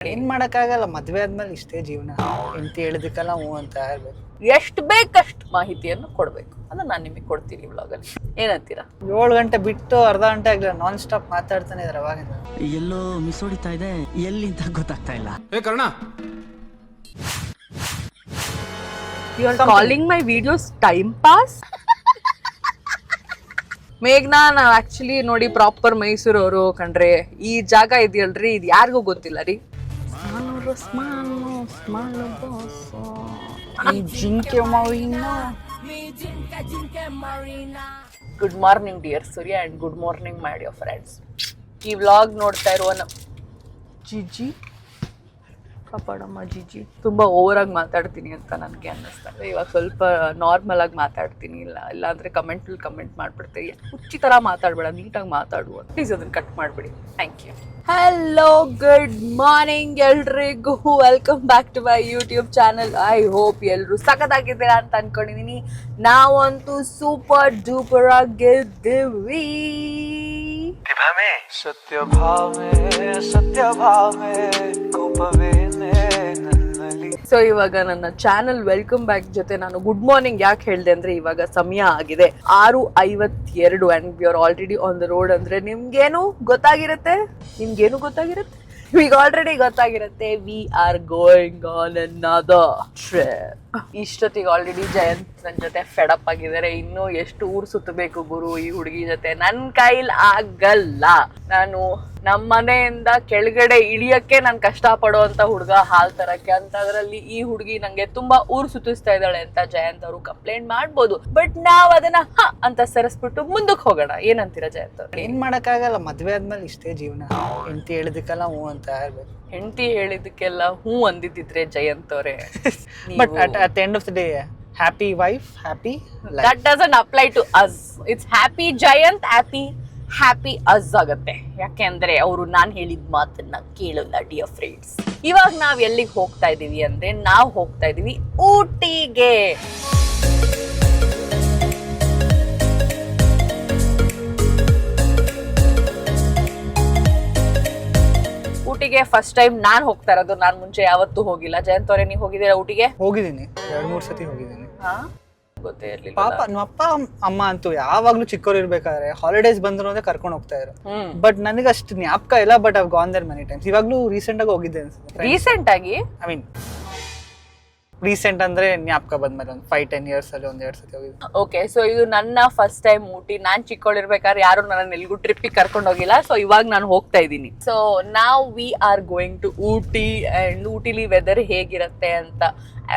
ಏನ್ ಮಾಡಕ್ಕಾಗಲ್ಲ, ಮದ್ವೆ ಆದ್ಮೇಲೆ ಇಷ್ಟೇ ಜೀವನ. ಹೆಂಡತಿ ಹೇಳಿದಕ್ಕೆಲ್ಲ ಹ್ಞೂ ಅಂತ ಇರ್ಬೇಕು. ಎಷ್ಟು ಬೇಕಷ್ಟು ಮಾಹಿತಿಯನ್ನು ಕೊಡ್ಬೇಕು, ಅದನ್ನ ನಾನು ನಿಮಗೆ ಕೊಡ್ತೀನಿ ವ್ಲಾಗಲ್ಲಿ. ಏನಂತೀರಾ? 7 ಗಂಟೆ ಬಿಟ್ಟು ಅರ್ಧ ಗಂಟೆ ಆಗ್ಲಿಲ್ಲ, ನಾನ್ ಸ್ಟಾಪ್ ಮಾತಾಡ್ತಾನೆ ಇದ್ರೆ ಅವಾಗಿಂದ. ಎಲ್ಲೋ ಮಿಸ್ ಹೊಡಿತಾ ಇದೆ, ಎಲ್ಲಿಂದ ಗೊತ್ತಾಗ್ತಾ ಇಲ್ಲ. Hey Karna, you are calling my videos time pass? ಮೇಘ್ನಾ, ನಾವು ಆಕ್ಚುಲಿ ನೋಡಿ ಪ್ರಾಪರ್ ಮೈಸೂರವರು ಕಣ್ರಿ. ಈ ಜಾಗ ಇದೆಯಲ್ರಿ, ಇದು ಯಾರಿಗೂ ಗೊತ್ತಿಲ್ಲ ರೀ. Good morning dear Surya and good morning my dear friends. ಈ ವ್ಲಾಗ್ ನೋಡ್ತಾ ಇರುವ ಜಿಜಿ ಕಾಪಾಡಮ್ಮ ಜಿಜಿ, ತುಂಬಾ ಓವರ್ ಆಗಿ ಮಾತಾಡ್ತೀನಿ ಅಂತ ನನಗೆ ಅನ್ನಿಸ್ತಾ ಇದೆ. ಇವಾಗ ಸ್ವಲ್ಪ ನಾರ್ಮಲ್ ಆಗಿ ಮಾತಾಡ್ತೀನಿ, ಇಲ್ಲಾಂದ್ರೆ ಕಮೆಂಟ್ ಮಾಡ್ಬಿಡ್ತೀವಿ. ಹುಚ್ಚಿ ತರ ಮಾತಾಡ್ಬೇಡ, ನೀಟಾಗಿ ಮಾತಾಡುವ ಪ್ಲೀಸ್, ಅದನ್ನ ಕಟ್ ಮಾಡ್ಬಿಡಿ. Thank you. Hello, good morning ಎಲ್ರಿಗೂ. Welcome back to my YouTube channel. I hope ಎಲ್ಲರೂ ಸಖತ್ತಾಗಿದ್ದೀರಾ ಅಂತ ಅನ್ಕೊಂಡಿದೀನಿ. ನಾವಂತೂ ಸೂಪರ್ ಡೂಪರ್ ಆಗಿದ್ದೀವಿ. ಸತ್ಯ ಭಾವೆ ಕೋಪವೇನೆ ನನ್ನಲ್ಲಿ. ಸೊ ಇವಾಗ ನನ್ನ ಚಾನಲ್ ವೆಲ್ಕಮ್ ಬ್ಯಾಕ್ ಜೊತೆ ನಾನು ಗುಡ್ ಮಾರ್ನಿಂಗ್ ಯಾಕೆ ಹೇಳ್ದೆ ಅಂದ್ರೆ, ಇವಾಗ ಸಮಯ ಆಗಿದೆ 6:52 and we are already on the road. ಅಂದ್ರೆ ನಿಮ್ಗೇನು ಗೊತ್ತಾಗಿರುತ್ತೆ, ಈಗ ಆಲ್ರೆಡಿ ಗೊತ್ತಾಗಿರುತ್ತೆ, we are going on another trip. ಇಷ್ಟೊತ್ತಿಗೆ ಆಲ್ರೆಡಿ ಜಯಂತ್ ನನ್ನ ಜೊತೆ ಫೆಡಪ್ ಆಗಿದ್ದಾರೆ. ಇನ್ನು ಎಷ್ಟು ಊರು ಸುತ್ತಬೇಕು ಗುರು ಈ ಹುಡುಗಿ ಜೊತೆ, ನನ್ ಕೈಲ್ ಆಗಲ್ಲ. ನಾನು ನಮ್ಮ ಮನೆಯಿಂದ ಕೆಳಗಡೆ ಇಳಿಯಕ್ಕೆ ನಾನು ಕಷ್ಟ ಪಡೋ ಅಂತ ಹುಡುಗ ಹಾಲ್ ತರಕ್ಕೆ ಅಂತದ್ರಲ್ಲಿ ಈ ಹುಡುಗಿ ನಂಗೆ ತುಂಬಾ ಊರು ಸುತ್ತಿಸ್ತಾ ಇದ್ದಾಳೆ ಅಂತ ಜಯಂತ್ ಅವರು ಕಂಪ್ಲೇಂಟ್ ಮಾಡ್ಬೋದು. ಬಟ್ ನಾವ್ ಅದನ್ನ ಅಂತ ಸರಿಸ್ಬಿಟ್ಟು ಮುಂದಕ್ಕೆ ಹೋಗೋಣ. ಏನಂತೀರಾ ಜಯಂತ್ ಅವ್ರು? ಏನ್ ಮಾಡಕ್ಕಾಗಲ್ಲ, ಮದ್ವೆ ಆದ್ಮೇಲೆ ಇಷ್ಟೇ ಜೀವನ. ಹೆಂಡತಿ ಹೇಳಿದಕ್ಕೆಲ್ಲ ಹ್ಞೂ ಅಂತ ಇರ್ಬೇಕು. ಹೆಂಡತಿ ಹೇಳಿದಕ್ಕೆಲ್ಲ ಹೂ ಅಂದಿದ್ದಿದ್ರೆ ಜಯಂತ್ ಅವರೇ, but at the end of the day, happy wife, happy life. that doesn't apply to us. It's happy Jayant, happy us ಆಗತ್ತೆ. ಯಾಕೆಂದ್ರೆ ಅವರು ನಾನು ಹೇಳಿದ ಮಾತನ್ನ ಕೇಳಲ್ಲ ಡಿಯರ್ ಫ್ರೆಂಡ್ಸ್. ಇವಾಗ ನಾವ್ ಎಲ್ಲಿಗೆ ಹೋಗ್ತಾ ಇದೀವಿ ಅಂದ್ರೆ, ನಾವು ಹೋಗ್ತಾ ಇದೀವಿ ಊಟಿಗೆ. ಊಟಿಗೆ ಫಸ್ಟ್ ಟೈಮ್ ನಾನ್ ಹೋಗ್ತಾ ಇರೋದು. ನಾನ್ ಮುಂಚೆ ಯಾವತ್ತೂ ಹೋಗಿಲ್ಲ. ಜಯಂತ್ ಅವರೇ, ನೀವು ಹೋಗಿದ್ದೀರಾ ಊಟಿಗೆ? ಹೋಗಿದ್ದೀನಿ, 2-3 ಸತಿ ಹೋಗಿದ್ದೀನಿ. ಗೊತ್ತೇ ಇರ್ಲಿಲ್ಲ. ಪಾಪ ನಮ್ಮ ಅಪ್ಪ ಅಮ್ಮ ಅಂತೂ ಯಾವಾಗ್ಲೂ ಚಿಕ್ಕವ್ರು ಇರ್ಬೇಕಾದ್ರೆ ಹಾಲಿಡೇಸ್ ಬಂದ್ರು ಅಂದ್ರೆ ಕರ್ಕೊಂಡು ಹೋಗ್ತಾ ಇದ್ರು. ಬಟ್ ನನಗೆ ಅಷ್ಟು ಜ್ಞಾಪಕ ಇಲ್ಲ. But I've gone there many times. ಇವಾಗ್ಲೂ ರೀಸೆಂಟ್ ಆಗಿ ಹೋಗಿದ್ದೆ ಅನ್ಸುತ್ತೆ. ರೀಸೆಂಟ್ ಆಗಿ ಐ ಮೀನ್ ರೀಸೆಂಟ್ ಅಂದ್ರೆ ಜ್ಞಾಪಕ ಬಂದ್ಮೇಲೆ ಒಂದು 5-10 years ಅಲ್ಲಿ 1-2 ಸತಿ ಹೋಗಿದ್ದೆ. ಓಕೆ, ಸೊ ಇದು ನನ್ನ ಫಸ್ಟ್ ಟೈಮ್ ಊಟಿ. ನಾನ್ ಚಿಕ್ಕವಳಿರ್ಬೇಕಾದ್ರೆ ಯಾರು ನನ್ನ ಎಲ್ಗೂ ಟ್ರಿಪ್ಪಿಗೆ ಕರ್ಕೊಂಡು ಹೋಗಿಲ್ಲ. ಸೊ ಇವಾಗ ನಾನು ಹೋಗ್ತಾ ಇದ್ದೀನಿ. ಸೊ ನಾವ್ we are going to Ooty and ಊಟಿಲಿ ವೆದರ್ ಹೇಗಿರುತ್ತೆ ಅಂತ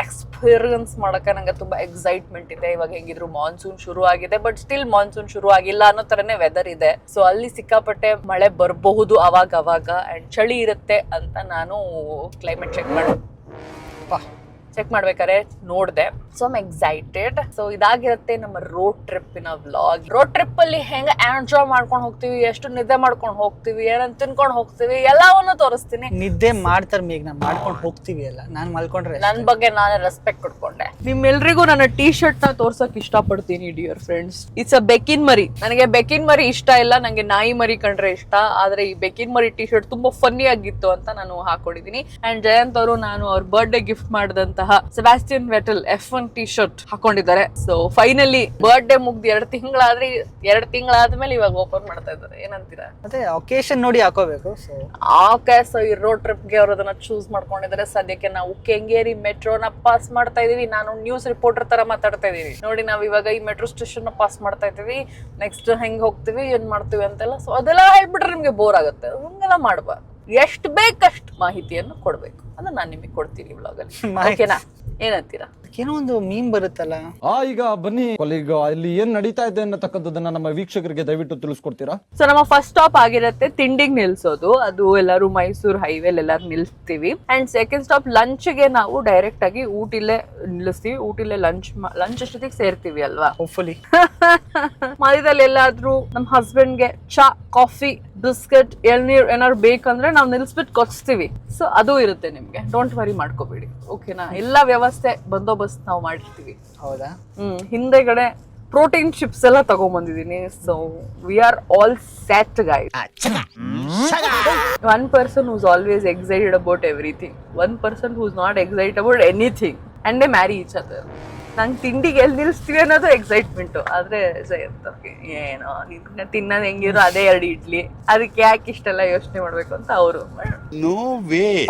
ಎಕ್ಸ್ಪೀರಿಯನ್ಸ್ ಮಾಡಕ್ಕೆ ನಂಗೆ ತುಂಬಾ ಎಕ್ಸೈಟ್ಮೆಂಟ್ ಇದೆ. ಇವಾಗ ಹೆಂಗಿದ್ರು ಮಾನ್ಸೂನ್ ಶುರು ಆಗಿದೆ, ಬಟ್ ಸ್ಟಿಲ್ ಮಾನ್ಸೂನ್ ಶುರು ಆಗಿಲ್ಲ ಅನ್ನೋ ತರನೇ ವೆದರ್ ಇದೆ. ಸೊ ಅಲ್ಲಿ ಸಿಕ್ಕಾಪಟ್ಟೆ ಮಳೆ ಬರಬಹುದು ಅವಾಗ ಅಂಡ್ ಚಳಿ ಇರುತ್ತೆ ಅಂತ ನಾನು ಕ್ಲೈಮೇಟ್ ಚೆಕ್ ಮಾಡ್ಬೇಕಾದ್ರೆ ನೋಡ್ದೆ. So I'm excited. ಸೊ ಇದಾಗಿರುತ್ತೆ ನಮ್ಮ ರೋಡ್ ಟ್ರಿಪ್ಪಿನ ವ್ಲಾಗ್. ರೋಡ್ ಟ್ರಿಪ್ ಅಲ್ಲಿ ಹೆಂಗ ಎಂಜಾಯ್ ಮಾಡ್ಕೊಂಡು ಹೋಗ್ತೀವಿ, ಎಷ್ಟು ನಿದ್ದೆ ಮಾಡ್ಕೊಂಡು ಹೋಗ್ತೀವಿ, ಏನಂತ ತಿನ್ಕೊಂಡು ಹೋಗ್ತೀವಿ, ಎಲ್ಲವನ್ನು ತೋರಿಸ್ತೀನಿ. ನಿದ್ದೆ ಮಾಡ್ತಾರೆ ಮೇಘ, ನಾವು ಮಾಡ್ಕೊಂಡು ಹೋಗ್ತೀವಿ ಅಲ್ಲ. ನಾನು ಮಲ್ಕೊಂಡ್ರೆ ನನ್ ಬಗ್ಗೆ ನಾನೇ ರೆಸ್ಪೆಕ್ಟ್ ಕೊಡ್ಕೊಂಡೆ. ನಿಮ್ಮೆಲ್ರಿಗೂ ನನ್ನ ಟೀ ಶರ್ಟ್ ನ ತೋರ್ಸಕ್ ಇಷ್ಟಪಡ್ತೀನಿ ಡಿಯರ್ ಫ್ರೆಂಡ್ಸ್. ಇಟ್ಸ್ ಅ ಬೆಕಿನ್ ಮರಿ. ನನಗೆ ಬೆಕಿನ್ ಮರಿ ಇಷ್ಟ ಇಲ್ಲ, ನಂಗೆ ನಾಯಿ ಮರಿ ಕಂಡ್ರೆ ಇಷ್ಟ. ಆದ್ರೆ ಈ ಬೆಕಿನ್ ಮರಿ ಟೀ ಶರ್ಟ್ ತುಂಬಾ ಫನ್ನಿ ಆಗಿತ್ತು ಅಂತ ನಾನು ಹಾಕೊಂಡಿದೀನಿ. ಅಂಡ್ ಜಯಂತ್ ಅವರು ನಾನು ಅವ್ರ ಬರ್ಡೇ ಗಿಫ್ಟ್ ಮಾಡಿದಂತಹ Sebastian Vettel F1 T shirt ಹಾಕೊಂಡಿದ್ದಾರೆ. ಸೊ ಫೈನಲಿ ಬರ್ಡೇ ಮುಗ್ದು 2 ತಿಂಗಳಾದ್ಮೇಲೆ ಇವಾಗ ಓಪನ್ ಮಾಡ್ತಾ ಇದ್ದಾರೆ. ಏನಂತೀರಾ? ಅದೇ ಒಕೇಶನ್ ನೋಡಿ ಹಾಕೋಬೇಕು. ಸೊ ಈ ರೋಡ್ ಟ್ರಿಪ್ ಗೆ ಅವರು ಅದನ್ನ ಚೂಸ್ ಮಾಡ್ಕೊಂಡಿದ್ದಾರೆ. ಸದ್ಯಕ್ಕೆ ನಾವು ಕೆಂಗೇರಿ ಮೆಟ್ರೋನ ಪಾಸ್ ಮಾಡ್ತಾ ಇದೀವಿ. ನಾನು ನ್ಯೂಸ್ ರಿಪೋರ್ಟರ್ ತರ ಮಾತಾಡ್ತಾ ಇದೀನಿ ನೋಡಿ. ನಾವ್ ಇವಾಗ ಈ ಮೆಟ್ರೋ ಸ್ಟೇಷನ್ ಪಾಸ್ ಮಾಡ್ತಾ ಇದೀವಿ. ನೆಕ್ಸ್ಟ್ ಹೆಂಗ್ ಹೋಗ್ತೀವಿ, ಏನ್ ಮಾಡ್ತೀವಿ ಅಂತೆಲ್ಲ. ಸೊ ಅದೆಲ್ಲ ಹೇಳ್ಬಿಟ್ರೆ ನಿಮ್ಗೆ ಬೋರ್ ಆಗುತ್ತೆ. ಹಂಗೆಲ್ಲ ಮಾಡಬಾರ್ದು. ಎಷ್ಟು ಬೇಕಷ್ಟು ಮಾಹಿತಿಯನ್ನು ಕೊಡ್ಬೇಕು, ಅದನ್ನ ನಾನು ನಿಮಗೆ ಕೊಡ್ತೀನಿ ವ್ಲಾಗಲ್ಲಿ. ಓಕೆನಾ? ಏನಂತೀರಾ? ಏನೋ ಒಂದು ಮೀಮ್ ಬರುತ್ತಲ್ಲ, ಈಗ ಬನ್ನಿ ಕೊಲೀಗ್, ಅಲ್ಲಿ ಏನ್ ನಡೀತಾ ಇದೆ ಅನ್ನತಕ್ಕಂಥದ್ದನ್ನ ನಮ್ಮ ವೀಕ್ಷಕರಿಗೆ ದಯವಿಟ್ಟು ತಿಳಿಸ್ಕೊಡ್ತೀರಾ? ಸೊ ನಮ್ಮ ಫಸ್ಟ್ ಸ್ಟಾಪ್ ಆಗಿರುತ್ತೆ ತಿಂಡಿಗೆ ನಿಲ್ಸೋದು. ಅದು ಎಲ್ಲರೂ ಮೈಸೂರು ಹೈವೇಲಿ ಎಲ್ಲರೂ ನಿಲ್ಸ್ತೀವಿ. ಅಂಡ್ ಸೆಕೆಂಡ್ ಸ್ಟಾಪ್ ಲಂಚ್ಗೆ ನಾವು ಡೈರೆಕ್ಟ್ ಆಗಿ ಊಟಿಲೇ ನಿಲ್ಲಿಸ್ತೀವಿ. ಊಟಿಲೇ ಲಂಚ್ ಅಷ್ಟೊತ್ತಿಗೆ ಸೇರ್ತೀವಿ ಅಲ್ವಾ ಹೋಪ್ಫುಲಿ. ಮಧ್ಯದಲ್ಲಿ ಎಲ್ಲಾದ್ರೂ ನಮ್ಮ ಹಸ್ಬೆಂಡ್ಗೆ ಚಾ, ಕಾಫಿ, ಬಿಸ್ಕೆಟ್, ಎಳ್ನೀರ್ ಏನಾದ್ರು ಬೇಕಂದ್ರೆ ನಾವು ನಿಲ್ಸ್ಬಿಟ್ಟು ಕೊಡ್ಸ್ತೀವಿ. ಸೊ ಅದು ಇರುತ್ತೆ ನಿಮ್ಗೆ, ಡೋಂಟ್ ವರಿ ಮಾಡ್ಕೋಬೇಡಿ. ಓಕೆನಾ? ಎಲ್ಲ ವ್ಯವಸ್ಥೆ ಬಂದೋಬಸ್ತ್ ನಾವು ಮಾಡಿರ್ತೀವಿ. ಹೌದಾ? ಹಿಂದೆಗಡೆ ಪ್ರೋಟೀನ್ ಚಿಪ್ಸ್ ಎಲ್ಲ ತಗೊಂಡ್ಬಂದಿದ್ದೀನಿ. So we are all set guys. One person who's always excited about everything, one person who's not excited about anything, and they marry each other. ನಂಗೆ ತಿಂಡಿಗೆ ಎಲ್ಲಿ ನಿಲ್ಲಿಸ್ತೀವಿ ಅನ್ನೋದು ಎಕ್ಸೈಟ್ಮೆಂಟ್. ಆದ್ರೆ ಏನೋ ನಿನ್ನ ತಿನ್ನೋದು ಹೆಂಗಿರೋ ಅದೇ 2 ಇಡ್ಲಿ, ಅದಕ್ಕೆ ಯಾಕೆ ಇಷ್ಟೆಲ್ಲ ಯೋಚನೆ ಮಾಡ್ಬೇಕು ಅಂತ ಅವರು.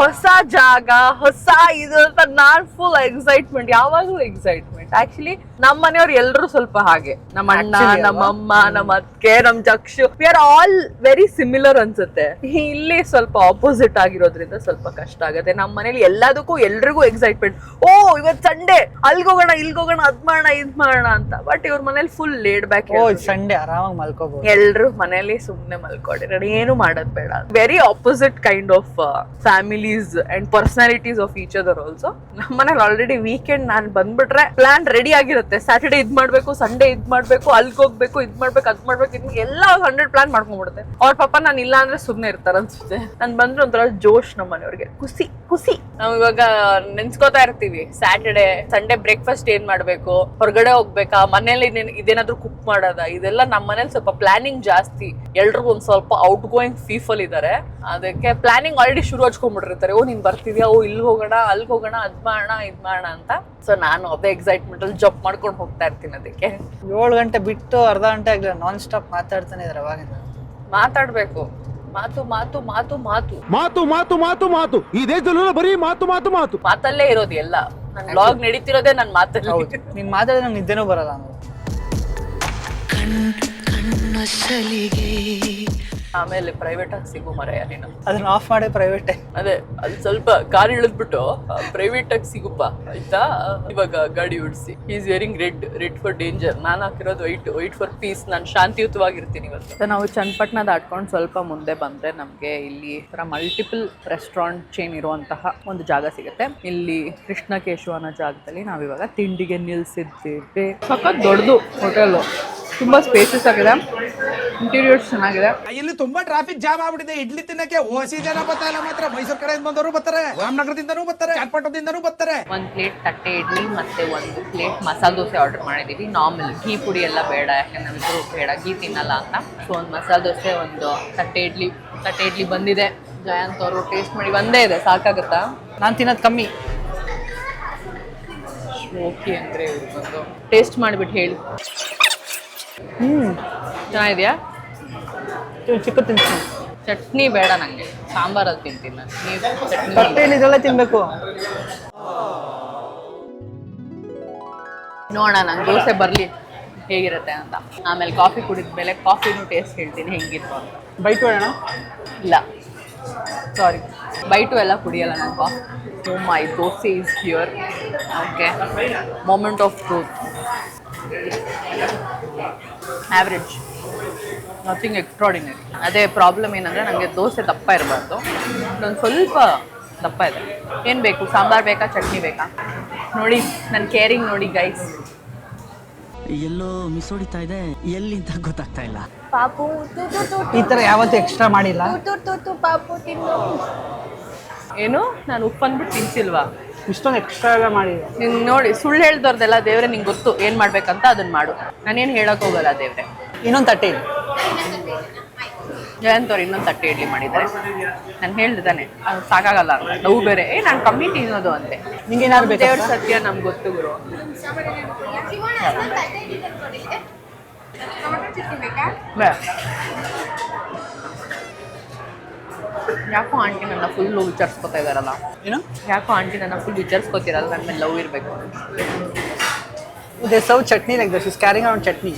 ಹೊಸ ಜಾಗ, ಹೊಸ ಇದು ಅಂತ ನಾನ್ ಫುಲ್ ಎಕ್ಸೈಟ್ಮೆಂಟ್, ಯಾವಾಗ್ಲೂ ಎಕ್ಸೈಟ್ಮೆಂಟ್. ಆಕ್ಚುಲಿ ನಮ್ಮ ಮನೆಯವ್ರು ಎಲ್ರು ಸ್ವಲ್ಪ ಹಾಗೆ, ನಮ್ಮ ಅಣ್ಣ, ನಮ್ಮ ಅಮ್ಮ, ನಮ್ಮ ಅತ್ತೆ, ನಮ್ Jakshu, we are all very similar ಅನ್ಸುತ್ತೆ. ಇಲ್ಲಿ ಸ್ವಲ್ಪ ಆಪೋಸಿಟ್ ಆಗಿರೋದ್ರಿಂದ ಸ್ವಲ್ಪ ಕಷ್ಟ ಆಗುತ್ತೆ. ನಮ್ಮ ಮನೇಲಿ ಎಲ್ಲದಕ್ಕೂ ಎಲ್ರಿಗೂ ಎಕ್ಸೈಟ್ಮೆಂಟ್. ಓ ಇವತ್ತು ಸಂಡೇ, ಅಲ್ಗೋಗೋಣ, ಇಲ್ಗೋಗೋಣ, ಅದ್ ಮಾಡೋಣ, ಇದ್ ಮಾಡೋಣ ಅಂತ. ಬಟ್ ಇವ್ರ ಮನೇಲಿ ಫುಲ್ ಲೇಡ್ ಬ್ಯಾಕ್. ಸಂಡೇ ಆರಾಮಾಗಿ ಮಲ್ಕೋಬಹುದು. ಎಲ್ರು ಮನೇಲಿ ಸುಮ್ನೆ ಮಲ್ಕೊಂಡಿರೋದು, ಏನು ಮಾಡೋದ್ ಬೇಡ. Very opposite kind of families and personalities of each other also. ನಮ್ಮ ಮನೇಲಿ ಆಲ್ರೆಡಿ ವೀಕೆಂಡ್ ನಾನ್ ಬಂದ್ಬಿಟ್ರೆ ಪ್ಲಾನ್ ರೆಡಿ ಆಗಿರುತ್ತೆ. ಸ್ಯಾಟರ್ಡೇ ಇದ್ ಮಾಡ್ಬೇಕು, ಸಂಡೇ ಇದ್ ಮಾಡ್ಬೇಕು, ಅಲ್ಗ್ ಹೋಗ್ಬೇಕು, ಇದ್ ಮಾಡ್ಬೇಕು, ಅದ್ ಮಾಡ್ಬೇಕು, ಎಲ್ಲ 100 ಪ್ಲಾನ್ ಮಾಡ್ಕೊಂಡ್ಬಿಡುತ್ತೆ. ಅವ್ರ ಪಾಪ ನಾನು ಇಲ್ಲ ಅಂದ್ರೆ ಸುಮ್ನೆ ಇರ್ತಾರ ಅನ್ಸುತ್ತೆ. ನಾನ್ ಬಂದ್ರೆ ಒಂಥರ ಜೋಶ್ ನಮ್ಮ ಮನೆಯವ್ರಿಗೆ, ಖುಷಿ ಖುಷಿ. ನಾವ್ ಇವಾಗ ನೆನ್ಸ್ಕೋತಾ ಇರ್ತೀವಿ ಸ್ಯಾಟರ್ಡೇ ಸಂಡೇ ಬ್ರೇಕ್ಫಾಸ್ಟ್ ಏನ್ ಮಾಡ್ಬೇಕು, ಹೊರಗಡೆ ಹೋಗ್ಬೇಕಾ, ಮನೇಲಿ ಇದೇನಾದ್ರೂ ಕುಕ್ ಮಾಡೋದ, ಇದೆಲ್ಲ ನಮ್ಮ ಮನೇಲಿ ಸ್ವಲ್ಪ ಪ್ಲಾನಿಂಗ್ ಜಾಸ್ತಿ. ಎಲ್ರಿಗೂ ಒಂದ್ ಸ್ವಲ್ಪ ಔಟ್ ಗೋಯಿಂಗ್ ಫೀಫಲ್ ಇದಾರೆ, ಅದಕ್ಕೆ ಪ್ಲಾನಿಂಗ್ ಆಲ್ರೆಡಿ ಶುರು ಹಚ್ಕೊಂಡ್ಬಿಟ್ಟಿರ್ತಾರೆ. ಓ ನೀನ್ ಬರ್ತಿದ್ಯಾ, ಓ ಇಲ್ಲಿ ಹೋಗೋಣ, ಅಲ್ಗ್ ಹೋಗೋಣ, ಅದ್ ಮಾಡೋಣ, ಇದ್ ಮಾಡೋಣ ಅಂತ. ಸೊ ನಾನು ಅದೇ ಎಕ್ಸೈಟ್ಮೆಂಟ್ ಅಲ್ಲಿ ಜಂಪ್ ಮಾಡ್ಕೊಂಡು ಹೋಗ್ತಾ ಇರ್ತೀನಿ. ಅದಕ್ಕೆ 7 ಗಂಟೆ ಬಿಟ್ಟು ಅರ್ಧ ಗಂಟೆ ಆಗ್ಲಿಲ್ಲ, ನಾನ್ ಸ್ಟಾಪ್ ಮಾತಾಡ್ತಾನೆ ಇದಾರೆ ಅವಾಗಿಂದ. ಮಾತಾಡ್ಬೇಕು, ಮಾತು ಮಾತು ಮಾತು ಮಾತು ಮಾತು ಮಾತು ಮಾತು ಮಾತು. ಈ ದೇಶದಲ್ಲೂ ಬರೀ ಮಾತು ಮಾತು ಮಾತು. ಮಾತಲ್ಲೇ ಇರೋದು ಎಲ್ಲ. ನನ್ ಬ್ಲಾಗ್ ನಡೀತಿರೋದೇ ನನ್ ಮಾತಲ್ಲಿ. ಹೌದು, ನೀನ್ ಮಾತಾಡಿದ್ರೆ ನಂಗೆ ನಿದ್ದೆನೂ ಬರಲ್ಲ. ಆಮೇಲೆ ಪ್ರೈವೇಟ್ ಆಗಿ ಸಿಗು ಮರೆಯ ನೀನು. ಅದನ್ನ ಆಫ್ ಮಾಡಿ ಪ್ರೈವೇಟೇ. ಅದೇ ಅಲ್ಲಿ ಸ್ವಲ್ಪ ಕಾರ್ ಇಳಿದ್ಬಿಟ್ಟು ಪ್ರೈವೇಟ್ ಆಗಿ ಸಿಗುಪ್ಪ ಆಯ್ತಾ. ಇವಾಗ ಗಾಡಿ ಓಡಿಸಿ. Is varying red for danger. ನಾನು ಹಾಕಿರೋದು ವೈಟ್ ಫಾರ್ ಪೀಸ್. ನಾನು ಶಾಂತಿಯುತವಾಗಿರ್ತೀನಿ ಇವತ್ತು. ನಾವು ಚನ್ನಪಟ್ಟಣ ದಾಟ್ಕೊಂಡು ಸ್ವಲ್ಪ ಮುಂದೆ ಬಂದ್ರೆ ನಮ್ಗೆ ಇಲ್ಲಿ ಮಲ್ಟಿಪಲ್ ರೆಸ್ಟೋರೆಂಟ್ ಚೈನ್ ಇರುವಂತಹ ಒಂದು ಜಾಗ ಸಿಗುತ್ತೆ. ಇಲ್ಲಿ ಕೃಷ್ಣಕೇಶವ ಅನ್ನೋ ಜಾಗದಲ್ಲಿ ನಾವಿವಾಗ ತಿಂಡಿಗೆ ನಿಲ್ಸಿದ್ದೀವಿ. ಸಖತ್ ದೊಡ್ಡದು ಹೋಟೆಲ್, ತುಂಬಾ ಸ್ಪೇಸಸ್ ಆಗಿದೆ, ಇಂಟೀರಿಯರ್ಸ್ ಚೆನ್ನಾಗಿದೆ. ಇಲ್ಲಿ ತುಂಬಾ ಟ್ರಾಫಿಕ್ ಜಾಮ್ ಆಗ್ಬಿಟ್ಟಿದೆ. ಇಡ್ಲಿ ತಿನ್ನಕ್ಕೆ ಓಸಿ ಜನ ಬರ್ತಾ ಇಲ್ಲ, ಮಾತ್ರ ಮೈಸೂರು ಕಡೆಯಿಂದ ಬಂದವರು ಬರ್ತಾರೆ, ರಾಮನಗರದಿಂದನೂ ಬರ್ತಾರೆ, ಚನ್ನಪಟ್ಟಣದಿಂದನೂ ಬರ್ತಾರೆ. 1 ಪ್ಲೇಟ್ ತಟ್ಟೆ ಇಡ್ಲಿ ಮತ್ತೆ 1 ಪ್ಲೇಟ್ ಮಸಾಲೆ ದೋಸೆ ಆರ್ಡರ್ ಮಾಡಿದೀವಿ. ನಾರ್ಮಲ್ ಘೀ ಪುಡಿ ಎಲ್ಲ ಬೇಡ, ಯಾಕಂದ್ರೆ ನಮ್ದು ಬೇಡ, ಘೀ ತಿನ್ನಲ್ಲ ಅಂತ. ಸೊ ಒಂದು ಮಸಾಲೆ ದೋಸೆ, ಒಂದು ತಟ್ಟೆ ಇಡ್ಲಿ ಬಂದಿದೆ. ಜಯಂತ್ ಅವರು ಟೇಸ್ಟ್ ಮಾಡಿ, ಒಂದೇ ಇದೆ ಸಾಕಾಗುತ್ತಾ? ನಾನು ತಿನ್ನೋದು ಕಮ್ಮಿ. ಓಕೆ ಅಂದ್ರೆ ಬಂದು ಟೇಸ್ಟ್ ಮಾಡಿಬಿಟ್ಟು ಹೇಳಿ. ಚೆನ್ನಾಗಿದೆಯಾ? ಚಿಕ್ಕ ತಿಂತೀನಿ. ಚಟ್ನಿ ಬೇಡ ನಂಗೆ, ಸಾಂಬಾರಲ್ಲಿ ತಿಂತೀನಿ ನಾನು. ನೀವು ಚಟ್ನಿ ತಟ್ಟೆಯಲ್ಲಿ ಇದೆಲ್ಲ ತಿನ್ಬೇಕು. ನೋಡೋಣ ನಂಗೆ ದೋಸೆ ಬರಲಿ ಹೇಗಿರುತ್ತೆ ಅಂತ. ಆಮೇಲೆ ಕಾಫಿ ಕುಡಿದ್ಮೇಲೆ ಕಾಫಿನೂ ಟೇಸ್ಟ್ ಹೇಳ್ತೀನಿ ಹೆಂಗಿತ್ತು ಅಂತ. ಬೈಟ್ ಬೇಡ? ಇಲ್ಲ ಸಾರಿ, ಬೈಟು ಎಲ್ಲ ಕುಡಿಯಲ್ಲ ನಾನು coffee. Oh my dosa is here. Okay, moment of truth. Average, nothing extraordinary. ಅದೇ ಪ್ರಾಬ್ಲಮ್ ಏನಂದರೆ ನನಗೆ ದೋಸೆ ದಪ್ಪ ಇರಬಾರ್ದು, ಒಂದು ಸ್ವಲ್ಪ ದಪ್ಪ ಇದೆ. ಏನು ಬೇಕು, ಸಾಂಬಾರು ಬೇಕಾ, ಚಟ್ನಿ ಬೇಕಾ? ನೋಡಿ ನನ್ನ ಕೇರಿಂಗ್ ನೋಡಿ ಗೈಸ್. ಎಲ್ಲೋ ಮಿಸ್ ಹೊಡಿತಾ ಇದೆ, ಎಲ್ಲಿಂದ ಗೊತ್ತಾಗ್ತಾ ಇಲ್ಲ. ಪಾಪು ಈ ಥರ ಯಾವತ್ತೂ ಎಕ್ಸ್ಟ್ರಾ ಮಾಡಿಲ್ಲ. ಪಾಪು ತಿನ್ನು. ಏನು ನಾನು ಉಪ್ಪು ಅಂದ್ಬಿಟ್ಟು ತಿನ್ಸಿಲ್ವಾ? ಇಷ್ಟೊಂದು ಎಕ್ಸ್ಟ್ರಾ ಎಲ್ಲ ಮಾಡಿ. ನಿನ್ ನೋಡಿ, ಸುಳ್ಳು ಹೇಳ್ದವ್ರದೆಲ್ಲ ದೇವ್ರೆ ನಿಂಗೆ ಗೊತ್ತು ಏನು ಮಾಡ್ಬೇಕಂತ, ಅದನ್ನ ಮಾಡು. ನಾನೇನು ಹೇಳಕ್ ಹೋಗಲ್ಲ ದೇವ್ರೆ. ಇನ್ನೊಂದು ತಟ್ಟೆ ಇದೆ. ಜಯಂತ್ ಅವ್ರು ಇನ್ನೊಂದು ತಟ್ಟೆ ಇಡ್ಲಿ ಮಾಡಿದ್ದಾರೆ. ನಾನು ಹೇಳ್ದಾನೆ ಅದು ಸಾಕಾಗಲ್ಲ, ನಾವು ಬೇರೆ ನಾನು ಕಮ್ಮಿ ತಿನ್ನೋದು ಅಂತೆ. ನಿಂಗೆ ಏನಾದ್ರು ಬೇಕಾ? ದೇವ್ರ ಸತ್ಯ ನಮ್ಗೆ ಗೊತ್ತು ಗುರು. ಯಾಕೋ ಆಂಟಿ ನನ್ನ ಫುಲ್ಲು ವಿಚಾರಿಸ್ಕೊತಾ ಇದಾರಲ್ಲ. ಏನು? ಯಾಕೋ ಆಂಟಿ ನನ್ನ ಫುಲ್ ವಿಚಾರಿಸ್ಕೊತಿರಲ್ಲ, ನನ್ನ ಮೇಲೆ ಲವ್ ಇರಬೇಕು. They serve chutney like this. She's carrying around chutney.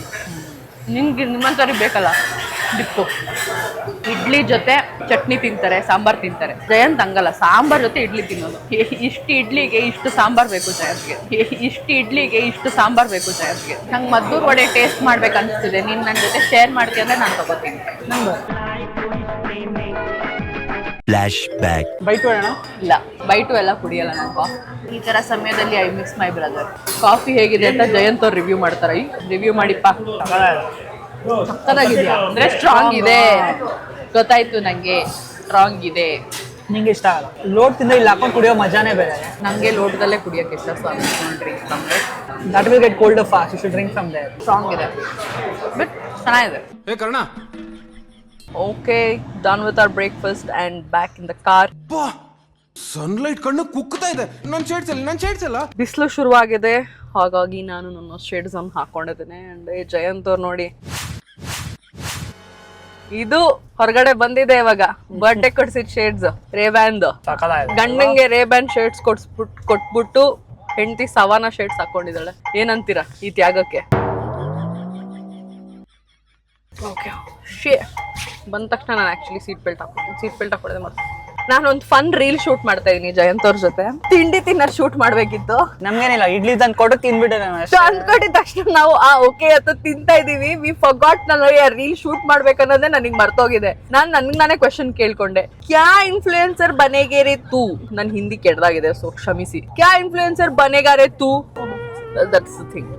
ನಿಮ್ಗೆ ನಿಮ್ಮಂಥವ್ರಿಗೆ ಬೇಕಲ್ಲ ಡಿಪ್ಪು. ಇಡ್ಲಿ ಜೊತೆ ಚಟ್ನಿ ತಿಂತಾರೆ, ಸಾಂಬಾರು ತಿಂತಾರೆ. ಜಯಂತ್ ಹಂಗಲ್ಲ, ಸಾಂಬಾರ್ ಜೊತೆ ಇಡ್ಲಿ ತಿನ್ನೋದು. ಇಷ್ಟು ಇಡ್ಲಿಗೆ ಇಷ್ಟು ಸಾಂಬಾರು ಬೇಕು ಜಯಂತ್ಗೆ, ಇಷ್ಟು ಇಡ್ಲಿಗೆ ಇಷ್ಟು ಸಾಂಬಾರು ಬೇಕು ಜಯಂತ್ಗೆ. ನಂಗೆ ಮದ್ದೂರು ವಡೆ ಟೇಸ್ಟ್ ಮಾಡ್ಬೇಕು ಅನಿಸ್ತಿದೆ. ನೀನು ನನ್ನ ಜೊತೆ ಶೇರ್ ಮಾಡ್ತೀಯ ಅಂದರೆ ನಾನು ತಗೋತೀನಿ. ಬೈಟ್ ಬೇಡ? ಇಲ್ಲ, ಬೈಟು ಎಲ್ಲ ಕುಡಿಯಲ್ಲ ನಾನು ಕಾಫಿ. ಈ ಥರ ಸಮಯದಲ್ಲಿ I mix my brother. Coffee ಹೇಗಿದೆ ಅಂತ ಜಯಂತ್ ಅವ್ರು ರಿವ್ಯೂ ಮಾಡ್ತಾರೆ. ರಿವ್ಯೂ ಮಾಡಿಪ್ಪ. ಸಕ್ಕತ್ತಾಗಿದೆಯಾ ಅಂದರೆ ಸ್ಟ್ರಾಂಗ್ ಇದೆ, ಗೊತ್ತಾಯ್ತು ನನಗೆ ಸ್ಟ್ರಾಂಗ್ ಇದೆ. ನಿಂಗೆ ಇಷ್ಟ ಆಗಲ್ಲ. ಲೋಟ್ ತಿಂದ್ರೆ ಇಲ್ಲಿ ಹಾಕೊಂಡು ಕುಡಿಯೋ ಮಜಾನೇ ಬೇರೆ. ನಂಗೆ ಲೋಟದಲ್ಲೇ ಕುಡಿಯೋಕೆ ಇಷ್ಟ, ಸೊ ಡ್ರಿಂಕ್ ನಮಗೆ that will get cold fast. You should drink from there. Strong ಇದೆ ಬಟ್ ಚೆನ್ನಾಗಿದೆ. ಏ Karna, okay, done with our breakfast and back in the car. Sunlight ಕಣ್ಣು ಕುಕ್ತಾ ಇದೆ. ನನ್ ಶೇಡ್ಸ್ ಅಲ್ಲ. ಬಿಸಿಲು ಶುರುವಾಗಿದೆ, ಹಾಗಾಗಿ ನಾನು ನನ್ನ ಶೇಡ್ಸ್ ಅನ್ನು ಹಾಕೊಂಡಿದ್ದೇನೆ. ಅಂಡ್ ಜಯಂತ್ ಅವ್ರು ನೋಡಿ, ಇದು ಹೊರಗಡೆ ಬಂದಿದೆ ಇವಾಗ. ಬರ್ಡೇ ಕೊಡ್ಸಿದ್ ಶೇಡ್ಸ್ ರೇಬ್ಯಾನ್ದು. ಗಂಡಂಗೆ ರೇಬ್ಯಾನ್ ಶೇಡ್ಸ್ ಕೊಟ್ಬಿಟ್ಟು ಹೆಂಡತಿ ಸವಾನ ಶೇಡ್ಸ್ ಹಾಕೊಂಡಿದ್ದಾಳೆ. ಏನಂತೀರಾ ಈ ತ್ಯಾಗಕ್ಕೆ? ಓಕೆ, ಬಂದ ತಕ್ಷಣ ನಾನು ಆಕ್ಚುಲಿ ಸೀಟ್ ಬೆಲ್ಟ್ ಹಾಕೊಂಡಿದ್ದೆ. ಮತ್ತೆ ನಾನು ಒಂದು ಫನ್ ರೀಲ್ ಶೂಟ್ ಮಾಡ್ತಾ ಇದೀನಿ ಜಯಂತ್ ಅವ್ರ ಜೊತೆ. ತಿಂಡಿ ತಿನ್ನೋ ಶೂಟ್ ಮಾಡ್ಬೇಕಿತ್ತು. ನಮ್ಗೇನಿಲ್ಲ, ಇಡ್ಲಿ ತಂದು ಕೊಟ್ಟು ತಿನ್ಬಿಟ್ಟೆ ನಾನು ಅಷ್ಟೇ. ಅನ್ಕೊಂಡಿದ ತಕ್ಷಣ ನಾವು ಓಕೆ ಅಂತ ತಿಂತಾ ಇದೀವಿ. ವಿ ಫಾರ್ಗಾಟ್ ನಾನು ರೀಲ್ ಶೂಟ್ ಮಾಡ್ಬೇಕನ್ನೋದೇ ನನಗೆ ಮರ್ತೋಗಿದೆ. ನಾನೇ ಕ್ವೆಶನ್ ಕೇಳ್ಕೊಂಡೆ, ಕ್ಯಾ ಇನ್ಫ್ಲೂಯೆನ್ಸರ್ ಬನೇಗೆ ರೇ ತೂ? ನನ್ ಹಿಂದಿ ಕೆಡ್ದಾಗಿದೆ, ಸೊ ಕ್ಷಮಿಸಿ. ಕ್ಯಾ ಇನ್ಫ್ಲೂಯೆನ್ಸರ್ ಬನೇಗಾ ರೇ ತೂ? That's the thing.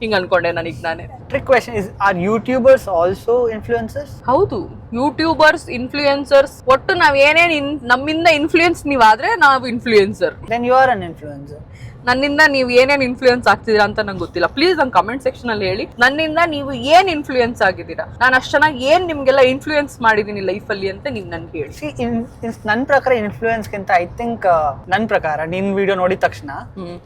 ಹಿಂಗ ಅನ್ಕೊಂಡೆ ನನಗೆ ನಾನೇ. Trick question is, are YouTubers also influencers? ಹೌದು, ಯೂಟ್ಯೂಬರ್ಸ್, ಇನ್ಫ್ಲೂಯೆನ್ಸರ್ಸ್, ಒಟ್ಟು ನಾವ್ ಏನೇನ್ ನಮ್ಮಿಂದ ಇನ್ಫ್ಲೂಯೆನ್ಸ್ ನೀವಾದ್ರೆ ನಾವು influencer. Then you are an influencer. ನನ್ನಿಂದ ನೀವು ಏನೇನ್ ಇನ್ಫ್ಲೂಯೆನ್ಸ್ ಆಗ್ತಿದ್ದೀರಾ ಅಂತ ನಂಗೆ ಗೊತ್ತಿಲ್ಲ. ಪ್ಲೀಸ್ ನಂಗೆ ಕಮೆಂಟ್ ಸೆಕ್ಷನ್ ಅಲ್ಲಿ ಹೇಳಿ, ನನ್ನಿಂದ ನೀವು ಏನ್ ಇನ್ಫ್ಲೂಯೆನ್ಸ್ ಆಗಿದ್ದೀರಾ, ನಾನು ಅಷ್ಟು ಚೆನ್ನಾಗಿ ಏನ್ ನಿಮ್ಗೆಲ್ಲ ಇನ್ಫ್ಲೂಯೆನ್ಸ್ ಮಾಡಿದೀನಿ ಲೈಫ್ ಅಲ್ಲಿ ಅಂತ ನೀವು ನನ್ಗೆ ಹೇಳಿ. ನನ್ನ ಪ್ರಕಾರ ಇನ್ಫ್ಲೂಯೆನ್ಸ್ಗಿಂತ ಐ ಥಿಂಕ್ ನನ್ನ ಪ್ರಕಾರ ನಿನ್ ವಿಡಿಯೋ ನೋಡಿದ ತಕ್ಷಣ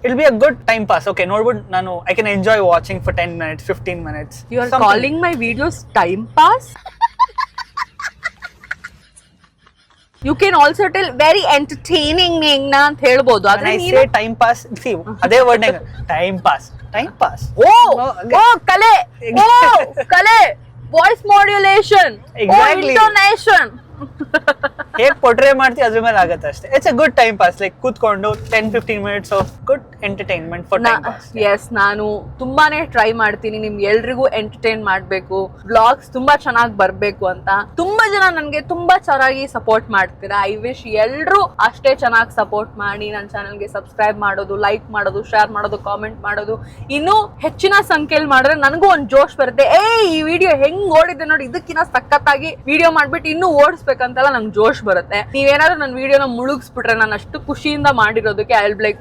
it be a good time pass. Okay, ನೋಡ್ಬಿಟ್ಟು ನಾನು I can enjoy watching for 10 minutes, 15 minutes. You are calling my videos time pass? You can also tell very entertaining ಮೇಘ್ನಾ ಅಂತ ಹೇಳ್ಬೋದು. ಆದ್ರೆ ನೀನು ಟೈಮ್ ಪಾಸ್, ಸಿ ಅದೇ ವರ್ಡ್ ಟೈಮ್ ಪಾಸ್. ಕಲೆ, voice modulation, intonation ಹೇಗ್ ಪೋರ್ಟ್ರೇ ಮಾಡ್ತೀವಿ ಅದ್ರ ಮೇಲೆ ಆಗತ್ತೆ ಅಷ್ಟೇ. It's a good time pass, like ಕೂತ್ಕೊಂಡು 10-15 minutes of good entertainment for time pass. S, ನಾನು ತುಂಬಾನೇ ಟ್ರೈ ಮಾಡ್ತೀನಿ ನಿಮ್ಗೆ ಎಲ್ರಿಗೂ ಎಂಟರ್ಟೈನ್ ಮಾಡ್ಬೇಕು, ವ್ಲಾಗ್ಸ್ ತುಂಬಾ ಚೆನ್ನಾಗಿ ಬರ್ಬೇಕು ಅಂತ. ತುಂಬಾ ಜನ ನನ್ಗೆ ತುಂಬಾ ಚೆನ್ನಾಗಿ ಸಪೋರ್ಟ್ ಮಾಡ್ತೀರಾ. ಐ ವಿಶ್ ಎಲ್ರು ಅಷ್ಟೇ ಚೆನ್ನಾಗಿ ಸಪೋರ್ಟ್ ಮಾಡಿ ನನ್ನ ಚಾನಲ್ಗೆ ಸಬ್ಸ್ಕ್ರೈಬ್ ಮಾಡೋದು, ಲೈಕ್ ಮಾಡೋದು, ಶೇರ್ ಮಾಡೋದು, ಕಾಮೆಂಟ್ ಮಾಡೋದು. ಇನ್ನೂ ಹೆಚ್ಚಿನ ಸಂಖ್ಯೆಯಲ್ಲಿ ಮಾಡಿದ್ರೆ ನನಗೂ ಒಂದು ಜೋಶ್ ಬರುತ್ತೆ. ಈ ವಿಡಿಯೋ ಹೆಂಗ್ ಓಡಿದೆ ನೋಡಿ, ಇದಕ್ಕಿಂತ ಸಖತ್ತಾಗಿ ವಿಡಿಯೋ ಮಾಡ್ಬಿಟ್ಟು ಇನ್ನೂ ಓಡಿಸ್ಬೇಕಂತೆಲ್ಲ ನಂಗೆ ಜೋಶ್ ಬರುತ್ತೆ. ನೀವೇನಾದ್ರೂ ನನ್ನ ವಿಡಿಯೋನ ಮುಳುಗಿಸ್ಬಿಟ್ರೆ ನಾನು ಅಷ್ಟು ಖುಷಿಯಿಂದ ಮಾಡಿರೋದಕ್ಕೆ ಐ ವಿಲ್ ಬಿ ಲೈಕ್.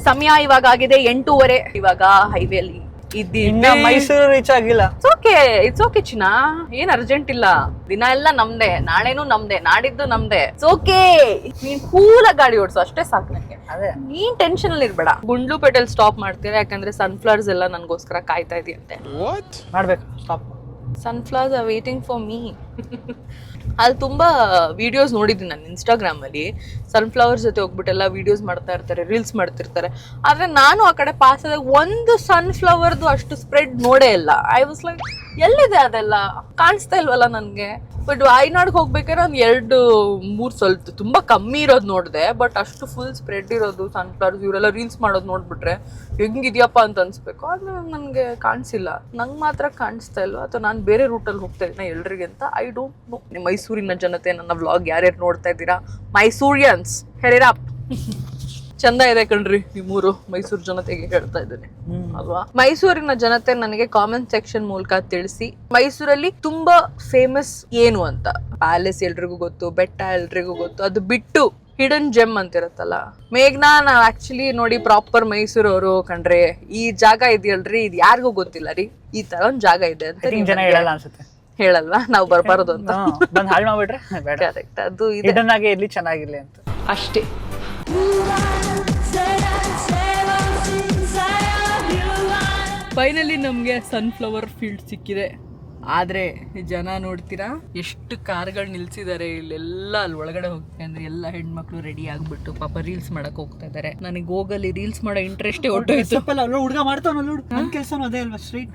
ಸಮಯ ಇವಾಗ ಆಗಿದೆ 8:30. ಇವಾಗ ಹೈವೇಲಿ ಇದ್ದೀನಿ, ಮೈಸೂರು ರೀಚ್ ಆಗಿಲ್ಲ. ಇಟ್ಸ್ ಓಕೆ ಚಿನ್ನ, ಏನ್ ಅರ್ಜೆಂಟ್ ಇಲ್ಲ. ದಿನ ಎಲ್ಲ ನಮ್ದೆ, ನಾಳೆನೂ ನಮ್ದೆ, ನಾಡಿದ್ದು ನಮ್ದೆ. ಇಟ್ಸ್ ಓಕೆ, ನೀನ್ ಕೂಲ ಗಾಡಿ ಓಡಿಸು ಅಷ್ಟೇ ಸಾಕು ನನಗೆ. ನೀನ್ ಟೆನ್ಷನ್ ಅಲ್ಲಿ ಇರ್ಬೇಡ. ಗುಂಡ್ಲುಪೇಟೆಲ್ ಸ್ಟಾಪ್ ಮಾಡ್ತೀರಾ, ಯಾಕಂದ್ರೆ ಸನ್ಫ್ಲವರ್ಸ್ ಎಲ್ಲ ನನ್ಗೋಸ್ಕರ ಕಾಯ್ತಾ ಇದೆಯಂತೆ. ಮಾಡ್ಬೇಕು stop. ಸನ್ಫ್ಲವರ್ಸ್ are waiting for me. ಅಲ್ಲಿ ತುಂಬಾ ವಿಡಿಯೋಸ್ ನೋಡಿದ್ದೀನಿ ನಾನು ಇನ್ಸ್ಟಾಗ್ರಾಮ್ ಅಲ್ಲಿ. ಸನ್ಫ್ಲವರ್ಸ್ ಜೊತೆ ಹೋಗ್ಬಿಟ್ಟೆಲ್ಲ ವಿಡಿಯೋಸ್ ಮಾಡ್ತಾ ಇರ್ತಾರೆ, ರೀಲ್ಸ್ ಮಾಡ್ತಿರ್ತಾರೆ. ಆದ್ರೆ ನಾನು ಆ ಕಡೆ ಪಾಸ್ ಆದಾಗ ಒಂದು ಸನ್ಫ್ಲವರ್ದು ಅಷ್ಟು ಸ್ಪ್ರೆಡ್ ನೋಡೇ ಇಲ್ಲ. ಐ ವಾಸ್ ಲೈಕ್, ಎಲ್ಲಿದೆ ಅದೆಲ್ಲ, ಕಾಣಿಸ್ತಾ ಇಲ್ವಲ್ಲ ನನ್ಗೆ. ಬಟ್ ವಾಯ್ನಾಡ್ಗೆ ಹೋಗ್ಬೇಕಾದ್ರೆ ಒಂದು 2-3 ಸ್ವಲ್ಪ ತುಂಬಾ ಕಮ್ಮಿ ಇರೋದು ನೋಡಿದೆ. ಬಟ್ ಅಷ್ಟು ಫುಲ್ ಸ್ಪ್ರೆಡ್ ಇರೋದು ಸನ್ಫ್ಲವರ್ಸ್, ಇವರೆಲ್ಲ ರೀಲ್ಸ್ ಮಾಡೋದು ನೋಡ್ಬಿಟ್ರೆ ಹೆಂಗಿದ್ಯಪ್ಪ ಅಂತ ಅನ್ಸ್ಬೇಕು. ಆದ್ರೆ ನನ್ಗೆ ಕಾಣಿಸಿಲ್ಲ. ನಂಗೆ ಮಾತ್ರ ಕಾಣಿಸ್ತಾ ಇಲ್ವಾ, ಅಥವಾ ನಾನು ಬೇರೆ ರೂಟಲ್ಲಿ ಹೋಗ್ತಾ ಇದ್ದೀನ ಎಲ್ರಿಗೆ ಅಂತ ಐ ಡೋಂಟ್ ನೋ. ಮೈಸೂರಿನ ಜನತೆ, ನನ್ನ ವ್ಲಾಗ್ ಯಾರ್ಯಾರು ನೋಡ್ತಾ ಇದ್ದೀರಾ, ಮೈಸೂರಿಯನ್ಸ್ ಹೆರಿರಾಪ್. ಚಂದ ಇದೆ ಕಣ್ರಿ ನಿಮ್ಮೂರು, ಮೈಸೂರು ಜನತೆಗೆ ಹೇಳ್ತಾ ಇದ್ದೇನೆ ಅಲ್ವಾ. ಮೈಸೂರಿನ ಜನತೆ ನನಗೆ ಕಾಮೆಂಟ್ ಸೆಕ್ಷನ್ ಮೂಲಕ ತಿಳಿಸಿ, ಮೈಸೂರಲ್ಲಿ ತುಂಬಾ ಫೇಮಸ್ ಏನು ಅಂತ. ಪ್ಯಾಲೇಸ್ ಎಲ್ರಿಗೂ ಗೊತ್ತು, ಬೆಟ್ಟ ಎಲ್ರಿಗೂ ಗೊತ್ತು, ಅದು ಬಿಟ್ಟು ಹಿಡನ್ ಜೆಮ್ ಅಂತಿರತ್ತಲ್ಲ. ಮೇಘ್ನಾ, ನಾವ್ ಆಕ್ಚುಲಿ ನೋಡಿ ಪ್ರಾಪರ್ ಮೈಸೂರವರು ಕಣ್ರಿ. ಈ ಜಾಗ ಇದೆಯಲ್ರಿ, ಇದು ಯಾರಿಗೂ ಗೊತ್ತಿಲ್ಲ ರೀ, ಈ ತರ ಒಂದ್ ಜಾಗ ಇದೆ ಅಂತ ಜನ ಹೇಳಲ್ಲ ಅನ್ಸುತ್ತೆ. ಹೇಳಲ್ವಾ, ನಾವು ಬರ್ಬಾರದು ಅಂತ. ಬಂದ್ ಹಾಳು ಮಾಡ್ಬಿಟ್ರೆ ಕರೆಕ್ಟ್, ಅದು ಇದನ್ನಾಗೆ ಇರ್ಲಿ, ಚೆನ್ನಾಗಿರ್ಲಿ ಅಂತ ಅಷ್ಟೇ. ಫೈನಲಿ ನಮಗೆ ಸನ್ಫ್ಲವರ್ ಫೀಲ್ಡ್ ಸಿಕ್ಕಿದೆ. ಆದರೆ ಜನ ನೋಡ್ತೀರಾ ಎಷ್ಟು ಕಾರ್ಗಳು ನಿಲ್ಸಿದ್ದಾರೆ ಇಲ್ಲೆಲ್ಲ. ಅಲ್ಲಿ ಒಳಗಡೆ ಹೋಗ್ತಾರೆ ಅಂದ್ರೆ ಎಲ್ಲ ಹೆಣ್ಮಕ್ಳು ರೆಡಿ ಆಗ್ಬಿಟ್ಟು ಪಾಪ ರೀಲ್ಸ್ ಮಾಡಕ್ ಹೋಗ್ತಾ ಇದಾರೆ. ನನಗೆ ಹೋಗಲ್ಲಿ ರೀಲ್ಸ್ ಮಾಡೋ ಇಂಟ್ರೆಸ್ಟೇ ಹೊಟ್ಟೋಯ್ತು. ಹುಡುಗ ಮಾಡ್ತಾವ ನೋಡು, ನನ್ನ ಕೆಲಸನೂ ಅದೇ ಅಲ್ವಾ, ಸ್ಟ್ರೈಟ್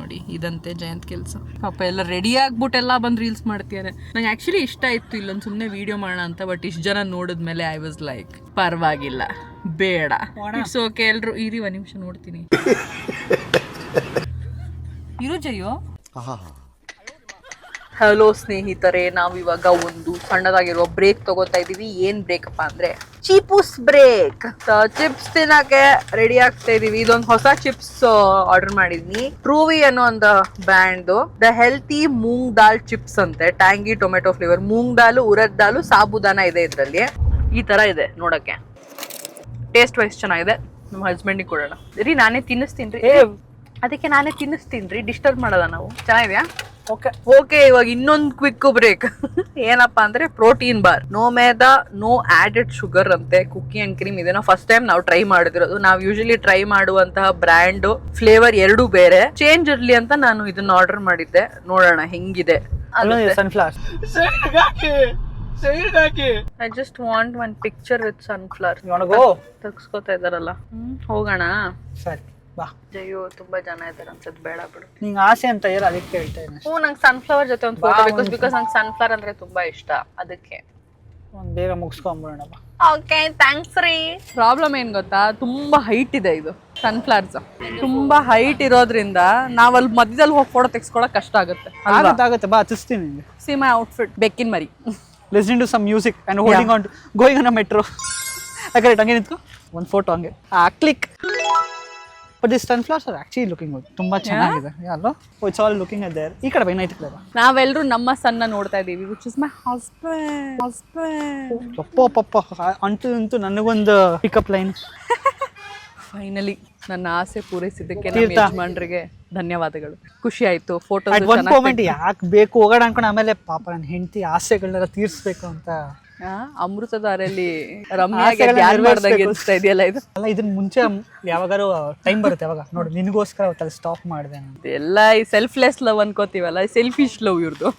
ನೋಡಿ ಇದಂತೆ ಜಯಂತ್ ಕೆಲಸ. ಪಾಪ ಎಲ್ಲ ರೆಡಿ ಆಗ್ಬಿಟ್ಟೆಲ್ಲ ಬಂದು ರೀಲ್ಸ್ ಮಾಡ್ತಿದ್ದಾರೆ. ನಂಗೆ ಆಕ್ಚುಲಿ ಇಷ್ಟ ಇತ್ತು ಇಲ್ಲೊಂದು ಸುಮ್ಮನೆ ವಿಡಿಯೋ ಮಾಡೋಣ ಅಂತ. ಬಟ್ ಇಷ್ಟು ಜನ ನೋಡಿದ್ಮೇಲೆ ಐ ವಾಸ್ ಲೈಕ್, ಪರವಾಗಿಲ್ಲ, ಬೇಡ, ಇಟ್ಸ್ ಓಕೆ. ಎಲ್ರು ಇರಿ, 1 ನಿಮಿಷ ನೋಡ್ತೀನಿ. ಇರು ಜಯೋ. ಹಲೋ ಸ್ನೇಹಿತರೆ, ನಾವಿವಾಗ ಒಂದು ಸಣ್ಣದಾಗಿರುವ ಬ್ರೇಕ್ ತಗೋತಾ ಇದೀವಿ. ಏನ್ ಬ್ರೇಕ್ ಅಪ್ಪ ಅಂದ್ರೆ ಚೀಪೂಸ್ ಬ್ರೇಕ್. ಚಿಪ್ಸ್ ತಿನ್ನಕ್ಕೆ ರೆಡಿ ಆಗ್ತಾ ಇದೀವಿ. ಇದೊಂದು ಹೊಸ ಚಿಪ್ಸ್ ಆರ್ಡರ್ ಮಾಡಿದ್ನಿ. ಟ್ರೂವಿ ಅನ್ನೋ ಒಂದು brand the healthy moong dal chips ಅಂತೆ. Tangy tomato flavour. Moong dal, urad dal, sabudana ಇದೆ ಇದ್ರಲ್ಲಿ. ಈ ತರ ಇದೆ ನೋಡಕ್ಕೆ. ಟೇಸ್ಟ್ ವೈಸ್ ಚೆನ್ನಾಗಿದೆ. ನಮ್ಮ ಹಸ್ಬೆಂಡಿಗೆ ಕೊಡೋಣ ರೀ. ನಾನೇ ತಿನ್ನಿಸ್ತೀನಿ ರೀ. ಅದಕ್ಕೆ ನಾನೇ ತಿನ್ನಿಸ್ತೀನಿ ರೀ. ಡಿಸ್ಟರ್ಬ್ ಮಾಡೋದ ನಾವು. ಚೆನ್ನಾಗಿದ್ಯಾ? ಓಕೆ, ಇವಾಗ ಇನ್ನೊಂದು ಕ್ವಿಕ್ ಬ್ರೇಕ್. ಏನಪ್ಪಾ ಅಂದ್ರೆ protein bar. No maida, no added sugar ಅಂತೆ. ಕುಕ್ಕಿ ಅಂಡ್ ಕ್ರೀಮ್ ಇದನ್ನ ಫಸ್ಟ್ ಟೈಮ್ ನಾವು ಟ್ರೈ ಮಾಡಿದಿರೋದು. ನಾವು ಯೂಶಲಿ ಟ್ರೈ ಮಾಡುವಂತಹ ಬ್ರ್ಯಾಂಡ್ ಫ್ಲೇವರ್ ಎರಡು ಬೇರೆ. ಚೇಂಜ್ ಇರ್ಲಿ ಅಂತ ನಾನು ಇದನ್ನ ಆರ್ಡರ್ ಮಾಡಿದ್ದೆ. ನೋಡೋಣ ಹೆಂಗಿದೆ. Sunflower. I just want one picture with sunflower. ತೆಗ್ಸ್ಕೊತಾ ಇದಾರಲ್ಲ. ಹೋಗೋಣ. ಸರಿ ಬಾ. ಅಯ್ಯೋ, ತುಂಬಾ ಜನ ಇದಾರೆ ಅನ್ಸತ್. ಬೇಡ ಬಿಡು. ನಿಂಗೆ ಆಸೆ ಅಂತ ಹೇಳಿ ಅದಕ್ಕೆ ಹೇಳ್ತಾ ಇದ್ದೀನಿ. ನಂಗೆ ಸನ್ಫ್ಲವರ್ ಜೊತೆ ಒಂದು ಫೋಟೋ ಬಿಕಾಸ್ ನಂಗೆ ಸನ್ಫ್ಲವರ್ ಅಂದ್ರೆ ತುಂಬಾ ಇಷ್ಟ. ಅದಕ್ಕೆ ಒಂದು ಬೇಗ ಮುಗಿಸ್ಕೊಂಬಿಡೋಣ ಬಾ. ಓಕೆ, ಥ್ಯಾಂಕ್ಸ್ ರೀ. ಪ್ರಾಬ್ಲಮ್ ಏನ್ ಗೊತ್ತಾ, ತುಂಬಾ ಹೈಟ್ ಇದೆ ಇದು ಸನ್ಫ್ಲವರ್ಸ್. ತುಂಬಾ ಹೈಟ್ ಇರೋದ್ರಿಂದ ನಾವ್ ಅಲ್ಲಿ ಮಧ್ಯದಲ್ಲಿ ಹೋಗಿ ಫೋಟೋ ತೆಗ್ಸ್ಕೊಳಕ್ ಕಷ್ಟ ಆಗುತ್ತೆ. ಆಗುತ್ತೆ ಬಾ, ಹಚ್ಚಿಸ್ತೀನಿ ನಿಂಗೆ. See my outfit. ಬೆಕ್ಕಿನ ಮರಿ. Listening to some music and holding on to, going on a metro. Correct, ಹಂಗೆ ನಿಂತ್ಕೊ. ಒಂದು ಫೋಟೋ ಹಂಗೆ click. But this sunflowers are actually looking good. ತುಂಬಾ ಚೆನ್ನಾಗಿದೆ ಅಲ್ವಾ? It's all looking at there. ಈ ಕಡೆ ಬೈ ನೈಟ್ ಕಡೆ ಬಾ. ನಾವೆಲ್ಲರೂ ನಮ್ಮ ಸನ್ನ ನೋಡ್ತಾ ಇದೀವಿ, ವಿಚ್ ಇಸ್ ಮೈ ಹಸ್ಬೆಂಡ್. ಪಪ್ಪ ಅಂತೂ ನನಗೊಂದು ಪಿಕಪ್ ಲೈನ್. ಫೈನಲಿ ನನ್ನ ಆಸೆ ಪೂರೈಸಿದ್ದಕ್ಕೆ ನಮ್ಮ ಯಜಮಾನ್ರಿಗೆ ಧನ್ಯವಾದಗಳು. ಖುಷಿ ಆಯ್ತು. ಫೋಟೋ ಒಂದು ಮೂಮೆಂಟ್ ಯಾಕೆ ಬೇಕು ಹೋಗೋಣ ಅನ್ಕೊಂಡು ಆಮೇಲೆ ಪಾಪ ನನ್ನ ಹೆಂಡತಿ ಆಸೆಗಳನ್ನೆಲ್ಲ ತೀರಿಸ್ಬೇಕು ಅಂತ ಅಮೃತಧಾರಲ್ಲಿ ರಮ್ಯಾಗೆ ಧ್ಯಾನ ಮಾಡ್ದಂಗೆ ಅನಿಸ್ತಾ ಇದೆಯಲ್ಲ ಇದು. ಅಲ್ಲ, ಇದನ್ನ ಮುಂಚೆ ಯಾವಾಗಾರು ಟೈಮ್ ಬರುತ್ತೆ ಯಾವಾಗ ನೋಡಿ ನಿನಗೋಸ್ಕರ ಅವತ್ತಲ್ಲಿ ಸ್ಟಾಪ್ ಮಾಡಿದೆ ನಾನು. ಎಲ್ಲ ಈ ಸೆಲ್ಫ್ಲೆಸ್ ಲವ್ ಅನ್ಕೋತೀವಲ್ಲ, ಸೆಲ್ಫಿಶ್ ಲವ್ ಇವ್ರದ್ದು.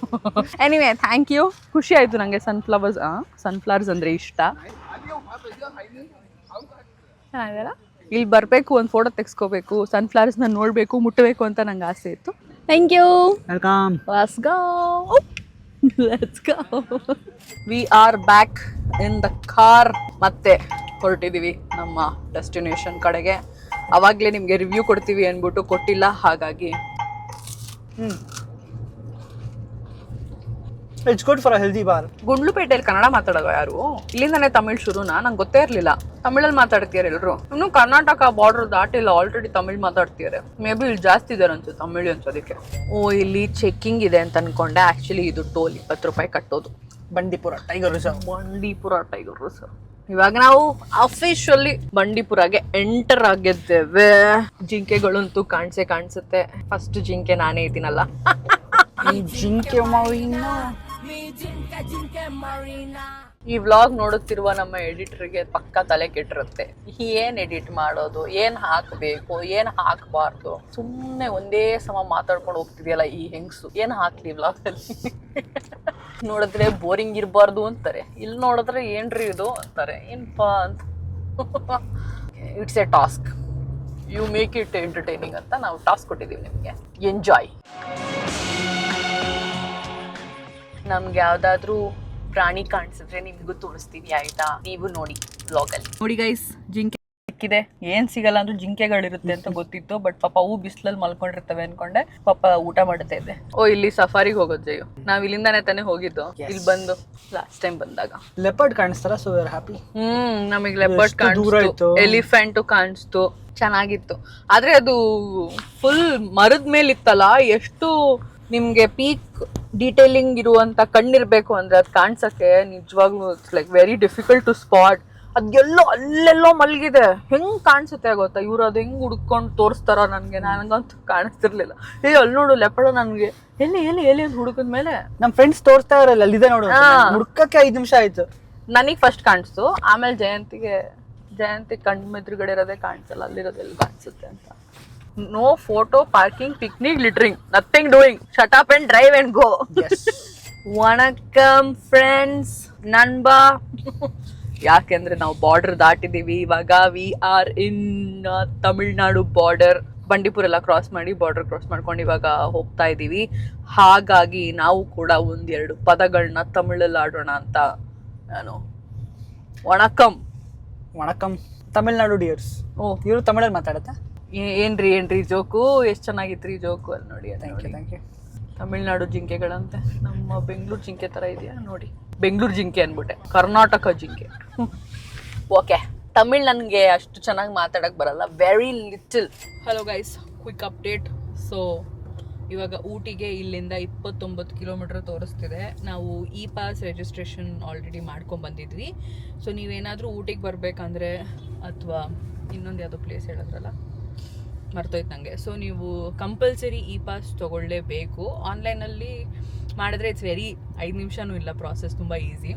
Anyway, thank you. ಖುಷಿ ಆಯ್ತು ನಂಗೆ. ಸನ್ಫ್ಲವರ್ಸ್ ಅಂದ್ರೆ ಇಷ್ಟ. ಇಲ್ಲಿ ಬರಬೇಕು, ಒಂದು ಫೋಟೋ ತೆಗ್ಸ್ಕೋಬೇಕು, ಸನ್ಫ್ಲವರ್ಸ್ನ ನೋಡಬೇಕು, ಮುಟ್ಟಬೇಕು ಅಂತ ನಂಗೆ ಆಸೆ ಇತ್ತು. Thank you. Welcome. Let's go. Let's go. We are back in the car. ಮತ್ತೆ ಹೊರಟಿದ್ದೀವಿ ನಮ್ಮ ಡೆಸ್ಟಿನೇಷನ್ ಕಡೆಗೆ. ಅವಾಗಲೇ ನಿಮಗೆ ರಿವ್ಯೂ ಕೊಡ್ತೀವಿ ಅಂದ್ಬಿಟ್ಟು ಕೊಟ್ಟಿಲ್ಲ, ಹಾಗಾಗಿ it's good for a healthy bar. ಗುಂಡ್ಲುಪೇಟೆಯಲ್ಲಿ ಕನ್ನಡ ಮಾತಾಡೋದು ಯಾರು? ಇಲ್ಲಿಂದಾನೆ ತಮಿಳ್ ಶುರುನಾ? ನಂಗೆ ಗೊತ್ತೇ ಇರಲಿಲ್ಲ. ತಮಿಳಲ್ಲಿ ಮಾತಾಡ್ತೀಯಾರ ಎಲ್ಲರೂ. ಇನ್ನು ಕರ್ನಾಟಕ ಬಾರ್ಡರ್ ದಾಟಿಲ್ಲ, ಆಲ್ರೆಡಿ ತಮಿಳ್ ಮಾತಾಡ್ತಿದ್ದಾರೆ. ಮೇ ಬಿ ಇಲ್ಲಿ ಜಾಸ್ತಿ ಇದ್ದಾರೆ ಅನ್ಸುತ್ತೆ ತಮಿಳ್ ಅನ್ಸೋದಕ್ಕೆ. ಇಲ್ಲಿ ಚೆಕ್ಕಿಂಗ್ ಇದೆ ಅಂತ ಅನ್ಕೊಂಡೆ. ಆಕ್ಚುಲಿ ಇದು ಟೋಲ್ 20 ರೂಪಾಯಿ ಕಟ್ಟೋದು. Bandipur tiger reserve. Bandipur tiger reserve. ಇವಾಗ ನಾವು ಅಫಿಷಿಯಲಿ ಬಂಡೀಪುರಾಗೆ ಎಂಟರ್ ಆಗಿದ್ದೇವೆ. ಜಿಂಕೆಗಳಂತೂ ಕಾಣಿಸುತ್ತೆ. ಫಸ್ಟ್ ಜಿಂಕೆ ನಾನೇ ಇದ್ದೀನಲ್ಲ. ಈ ಜಿಂಕೆ ಈ ವ್ಲಾಗ್ ನೋಡುತ್ತಿರುವ ನಮ್ಮ ಎಡಿಟರ್ಗೆ ಪಕ್ಕ ತಲೆ ಕೆಟ್ಟಿರುತ್ತೆ. ಏನ್ ಎಡಿಟ್ ಮಾಡೋದು, ಏನ್ ಹಾಕ್ಬೇಕು, ಏನ್ ಹಾಕಬಾರ್ದು, ಸುಮ್ಮನೆ ಒಂದೇ ಸಮ ಮಾತಾಡ್ಕೊಂಡು ಹೋಗ್ತಿದೆಯಲ್ಲ ಈ ಹೆಂಗಸು. ಏನ್ ಹಾಕ್ಲಿ ವ್ಲಾಗ್ ಅಲ್ಲಿ? ನೋಡಿದ್ರೆ ಬೋರಿಂಗ್ ಇರಬಾರ್ದು ಅಂತಾರೆ, ಇಲ್ಲಿ ನೋಡಿದ್ರೆ ಏನ್ರಿ ಇದು ಅಂತಾರೆ. ಏನಪ್ಪಾ ಅಂತ. It's a task. You make it entertaining ಅಂತ ನಾವು ಟಾಸ್ಕ್ ಕೊಟ್ಟಿದ್ದೀವಿ ನಿಮಗೆ. ಎಂಜಾಯ್. ನಮ್ಗೆ ಯಾವ್ದಾದ್ರು ಪ್ರಾಣಿ ಕಾಣಿಸಿದ್ರೆ ನಿಮ್ಗೂ ತೋರಿಸ್ತೀವಿ, ಆಯ್ತಾ? ನೀವು ನೋಡಿ ವ್ಲಾಗಲ್ಲಿ. ನೋಡಿ ಗೈಸ್, ಜಿಂಕೆ ಸಿಕ್ಕಿದೆ. ಏನ್ ಸಿಗಲ್ಲ ಅಂದ್ರೂ ಜಿಂಕೆಗಳಿರುತ್ತೆ ಅಂತ ಗೊತ್ತಿತ್ತು. ಬಟ್ ಪಾಪ ಅವು ಬಿಸಿಲಲ್ಲಿ ಮಲ್ಕೊಂಡಿರ್ತವೆ ಅನ್ಕೊಂಡೆ. ಪಾಪ ಊಟ ಮಾಡುತ್ತಾ ಇದ್ದೆ. ಇಲ್ಲಿ ಸಫಾರಿಗೆ ಹೋಗೋದು ಜಯು. ನಾವ್ ಇಲ್ಲಿಂದಾನೆ ತಾನೇ ಹೋಗಿದ್ದು. ಇಲ್ಲಿ ಬಂದು ಲಾಸ್ಟ್ ಟೈಮ್ ಬಂದಾಗ ಲೆಪರ್ಡ್ ಕಾಣಿಸ್ತಾರ, ಸೊ ವಿ ಆರ್ ಹ್ಯಾಪಿ. ನಮಗೆ ಲೆಪರ್ಡ್ ಕಾಣಿಸ್ತು, ಎಲಿಫೆಂಟ್ ಕಾಣಿಸ್ತು, ಚೆನ್ನಾಗಿತ್ತು. ಆದ್ರೆ ಅದು ಫುಲ್ ಮರದ ಮೇಲೆ ಇತ್ತಲ್ಲ, ಎಷ್ಟು ನಿಮ್ಗೆ ಪೀಕ್ ಡೀಟೇಲಿಂಗ್ ಇರುವಂತ ಕಣ್ಣಿರ್ಬೇಕು ಅಂದ್ರೆ ಅದು ಕಾಣ್ಸಕ್ಕೆ ನಿಜವಾಗ್ಲೂ it's like very difficult to spot. ಅದೆಲ್ಲೋ ಅಲ್ಲೆಲ್ಲೋ ಮಲ್ಗಿದೆ. ಹೆಂಗ್ ಕಾಣಿಸುತ್ತೆ ಗೊತ್ತಾ? ಇವ್ರು ಅದು ಹೆಂಗ್ ಹುಡ್ಕೊಂಡು ತೋರಿಸ್ತಾರ ನನಗಂತೂ ಕಾಣಿಸ್ತಿರ್ಲಿಲ್ಲ. ಅಲ್ಲಿ ನೋಡು ಲೆಪರ್ಡ್. ನನ್ಗೆ ಎಲ್ಲಿ ಅಂತ ಹುಡುಕದ್ಮೇಲೆ ನಮ್ ಫ್ರೆಂಡ್ಸ್ ತೋರಿಸ್ತಾ ಇರಲ್ಲ, ಅಲ್ಲಿದೆ ನೋಡು. ಹುಡ್ಕಕ್ಕೆ 5 ನಿಮಿಷ ಆಯ್ತು. ನನಗ್ ಫಸ್ಟ್ ಕಾಣಿಸ್ತು, ಆಮೇಲೆ ಜಯಂತಿ ಕಣ್ಣು ಎದುರುಗಡೆ ಇರೋದೇ ಕಾಣಿಸಲ್ಲ, ಅಲ್ಲಿರೋದೆಲ್ಲ ಕಾಣಿಸುತ್ತೆ ಅಂತ. No photo, parking, picnic, littering. Nothing doing. Shut up and drive and go. Yes. Vanakkam friends. Nanba. ಯಾಕೆಂದ್ರೆ ನಾವು ಬಾರ್ಡರ್ ದಾಟಿದೀವಿ ಇವಾಗ. We are in Tamil Nadu border. Bandipur ಎಲ್ಲ ಕ್ರಾಸ್ ಮಾಡಿ ಬಾರ್ಡರ್ ಕ್ರಾಸ್ ಮಾಡ್ಕೊಂಡು ಇವಾಗ ಹೋಗ್ತಾ ಇದೀವಿ. ಹಾಗಾಗಿ ನಾವು ಕೂಡ ಒಂದೆರಡು ಪದಗಳನ್ನ ತಮಿಳಲ್ಲಿ ಆಡೋಣ ಅಂತ ನಾನು. ವಣಕಂ ತಮಿಳ್ನಾಡು ಡಿಯರ್ಸ್. ಇವರು ತಮಿಳಲ್ಲಿ ಮಾತಾಡುತ್ತಾ? ಏನ್ರಿ ಜೋಕು? ಎಷ್ಟು ಚೆನ್ನಾಗಿತ್ರಿ ಜೋಕು ಅಲ್ಲಿ ನೋಡಿ. Thank you. ತಮಿಳ್ನಾಡು ಜಿಂಕೆಗಳಂತೆ. ನಮ್ಮ ಬೆಂಗಳೂರು ಜಿಂಕೆ ಥರ ಇದೆಯಾ ನೋಡಿ. ಬೆಂಗಳೂರು ಜಿಂಕೆ ಅಂದ್ಬಿಟ್ಟೆ, ಕರ್ನಾಟಕ ಜಿಂಕೆ. ಓಕೆ, ತಮಿಳ್ ನನಗೆ ಅಷ್ಟು ಚೆನ್ನಾಗಿ ಮಾತಾಡೋಕ್ಕೆ ಬರಲ್ಲ, very little. Hello guys, quick update. So ಇವಾಗ ಊಟಿಗೆ ಇಲ್ಲಿಂದ 29 ಕಿಲೋಮೀಟರ್ ತೋರಿಸ್ತಿದೆ. ನಾವು ಇ ಪಾಸ್ ರಿಜಿಸ್ಟ್ರೇಷನ್ ಆಲ್ರೆಡಿ ಮಾಡ್ಕೊಂಡು ಬಂದಿದ್ವಿ. ಸೊ ನೀವೇನಾದರೂ ಊಟಿಗೆ ಬರಬೇಕಂದ್ರೆ, ಅಥವಾ ಇನ್ನೊಂದು ಯಾವುದೋ ಪ್ಲೇಸ್ ಹೇಳಿದ್ರಲ್ಲ, ಮರ್ತೋಯ್ತು ನನಗೆ. ಸೊ ನೀವು ಕಂಪಲ್ಸರಿ ಇ ಪಾಸ್ ತೊಗೊಳ್ಳೇಬೇಕು. ಆನ್ಲೈನಲ್ಲಿ ಮಾಡಿದ್ರೆ ಇಟ್ಸ್ ವೆರಿ 5 ನಿಮಿಷನೂ ಇಲ್ಲ, ಪ್ರಾಸೆಸ್ ತುಂಬ ಈಸಿ.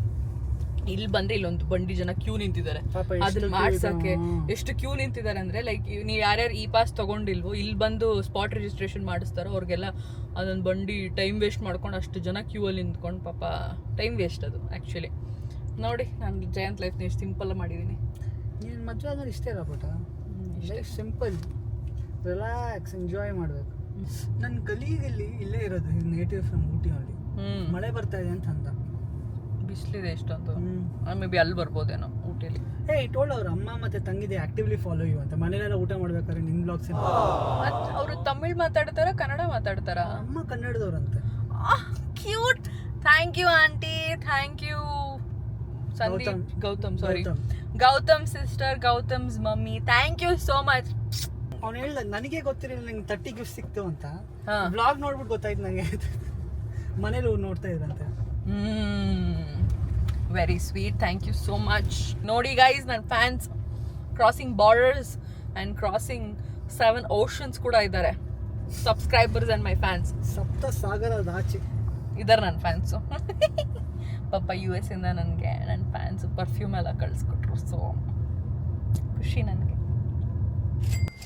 ಇಲ್ಲಿ ಬಂದರೆ ಇಲ್ಲೊಂದು ಬಂಡಿ ಜನ ಕ್ಯೂ ನಿಂತಿದ್ದಾರೆ ಅದನ್ನ ಮಾಡ್ಸೋಕ್ಕೆ. ಎಷ್ಟು ಕ್ಯೂ ನಿಂತಿದ್ದಾರೆ ಅಂದರೆ, ಲೈಕ್ ನೀವು ಯಾರ್ಯಾರು ಇ ಪಾಸ್ ತೊಗೊಂಡಿಲ್ವೋ ಇಲ್ಲಿ ಬಂದು ಸ್ಪಾಟ್ ರಿಜಿಸ್ಟ್ರೇಷನ್ ಮಾಡಿಸ್ತಾರೋ ಅವ್ರಿಗೆಲ್ಲ ಅದೊಂದು ಬಂಡಿ ಟೈಮ್ ವೇಸ್ಟ್ ಮಾಡ್ಕೊಂಡು ಅಷ್ಟು ಜನ ಕ್ಯೂ ಅಲ್ಲಿ ನಿಂತ್ಕೊಂಡು ಪಾಪ ಟೈಮ್ ವೇಸ್ಟ್ ಅದು ಆ್ಯಕ್ಚುಲಿ. ನೋಡಿ, ನಾನು ಜಯಂತ್ ಲೈಫ್ನ ಎಷ್ಟು ಸಿಂಪಲ್ ಮಾಡಿದ್ದೀನಿ. ನೀನು ಮದುವೆ ಆದ್ಮೇಲೆ ಇಷ್ಟೇ ಇಲ್ಲ ಪುಟ, ಲೈಫ್ ಸಿಂಪಲ್, ರಿಲ್ಯಾಕ್ಸ್, ಎಂಜಾಯ್ ಮಾಡಬೇಕು. ನನ್ನ ಗಲೀಗಲ್ಲಿ ಇಲ್ಲೇ ಇರೋದು, ನೇಟಿವ್ ಫ್ರಮ್ ಊಟಿ ಅಲ್ಲಿ. ಮಳೆ ಬರ್ತಾ ಇದೆ ಅಂತ ಅಂದ, ಬಿಸಿಲಿದೆ ಎಷ್ಟೊಂದು, ಮೇ ಬಿ ಅಲ್ಲಿ ಬರ್ಬೋದೇನೋ ಊಟಿಲಿ. ಟೋಲ್ಡ್ ಅವ್ರ ಅಮ್ಮ ಮತ್ತೆ ತಂಗಿದೆ ಆಕ್ಟಿವ್ಲಿ ಫಾಲೋ ಯು ಅಂತ. ಮನೇಲೆಲ್ಲ ಊಟ ಮಾಡ್ಬೇಕಾದ್ರೆ ನಿನ್ನ ಬ್ಲಾಗ್ಸ್ ಅವರು ತಮಿಳ್ ಮಾತಾಡ್ತಾರ, ಕನ್ನಡ ಮಾತಾಡ್ತಾರ? ಅಮ್ಮ ಕನ್ನಡದವ್ರಂತೆ. Cute. Thank you aunty, thank you Sandeep. Gautam, sorry, Gautam sister, Gautam's mummy, thank you so much. ಅವ್ನು ಹೇಳ್ದ ನನಗೆ ಗೊತ್ತಿರಲಿಲ್ಲ ನಂಗೆ 30 ಗಿಫ್ಟ್ ಸಿಕ್ತು ಅಂತ. ಬ್ಲಾಗ್ ನೋಡ್ಬಿಟ್ಟು ಗೊತ್ತಾಯ್ತು ನನಗೆ, ಮನೇಲಿ ನೋಡ್ತಾ ಇದ್ರಂತೆ. Very sweet, thank you so much. ನೋಡಿ ಗೈಸ್, ನನ್ನ fans crossing borders and crossing 7 oceans ಕೂಡ ಇದ್ದಾರೆ. Subscribers and my fans. ಸಪ್ತ ಸಾಗರದ ಆಚೆ ಇದ್ದಾರೆ ನನ್ನ ಫ್ಯಾನ್ಸು. ಪಾಪ US ಇಂದ ನನಗೆ ನನ್ನ ಫ್ಯಾನ್ಸು ಪರ್ಫ್ಯೂಮ್ ಎಲ್ಲ ಕಳಿಸ್ಕೊಟ್ರು. ಸೊ ಖುಷಿ ನನಗೆ.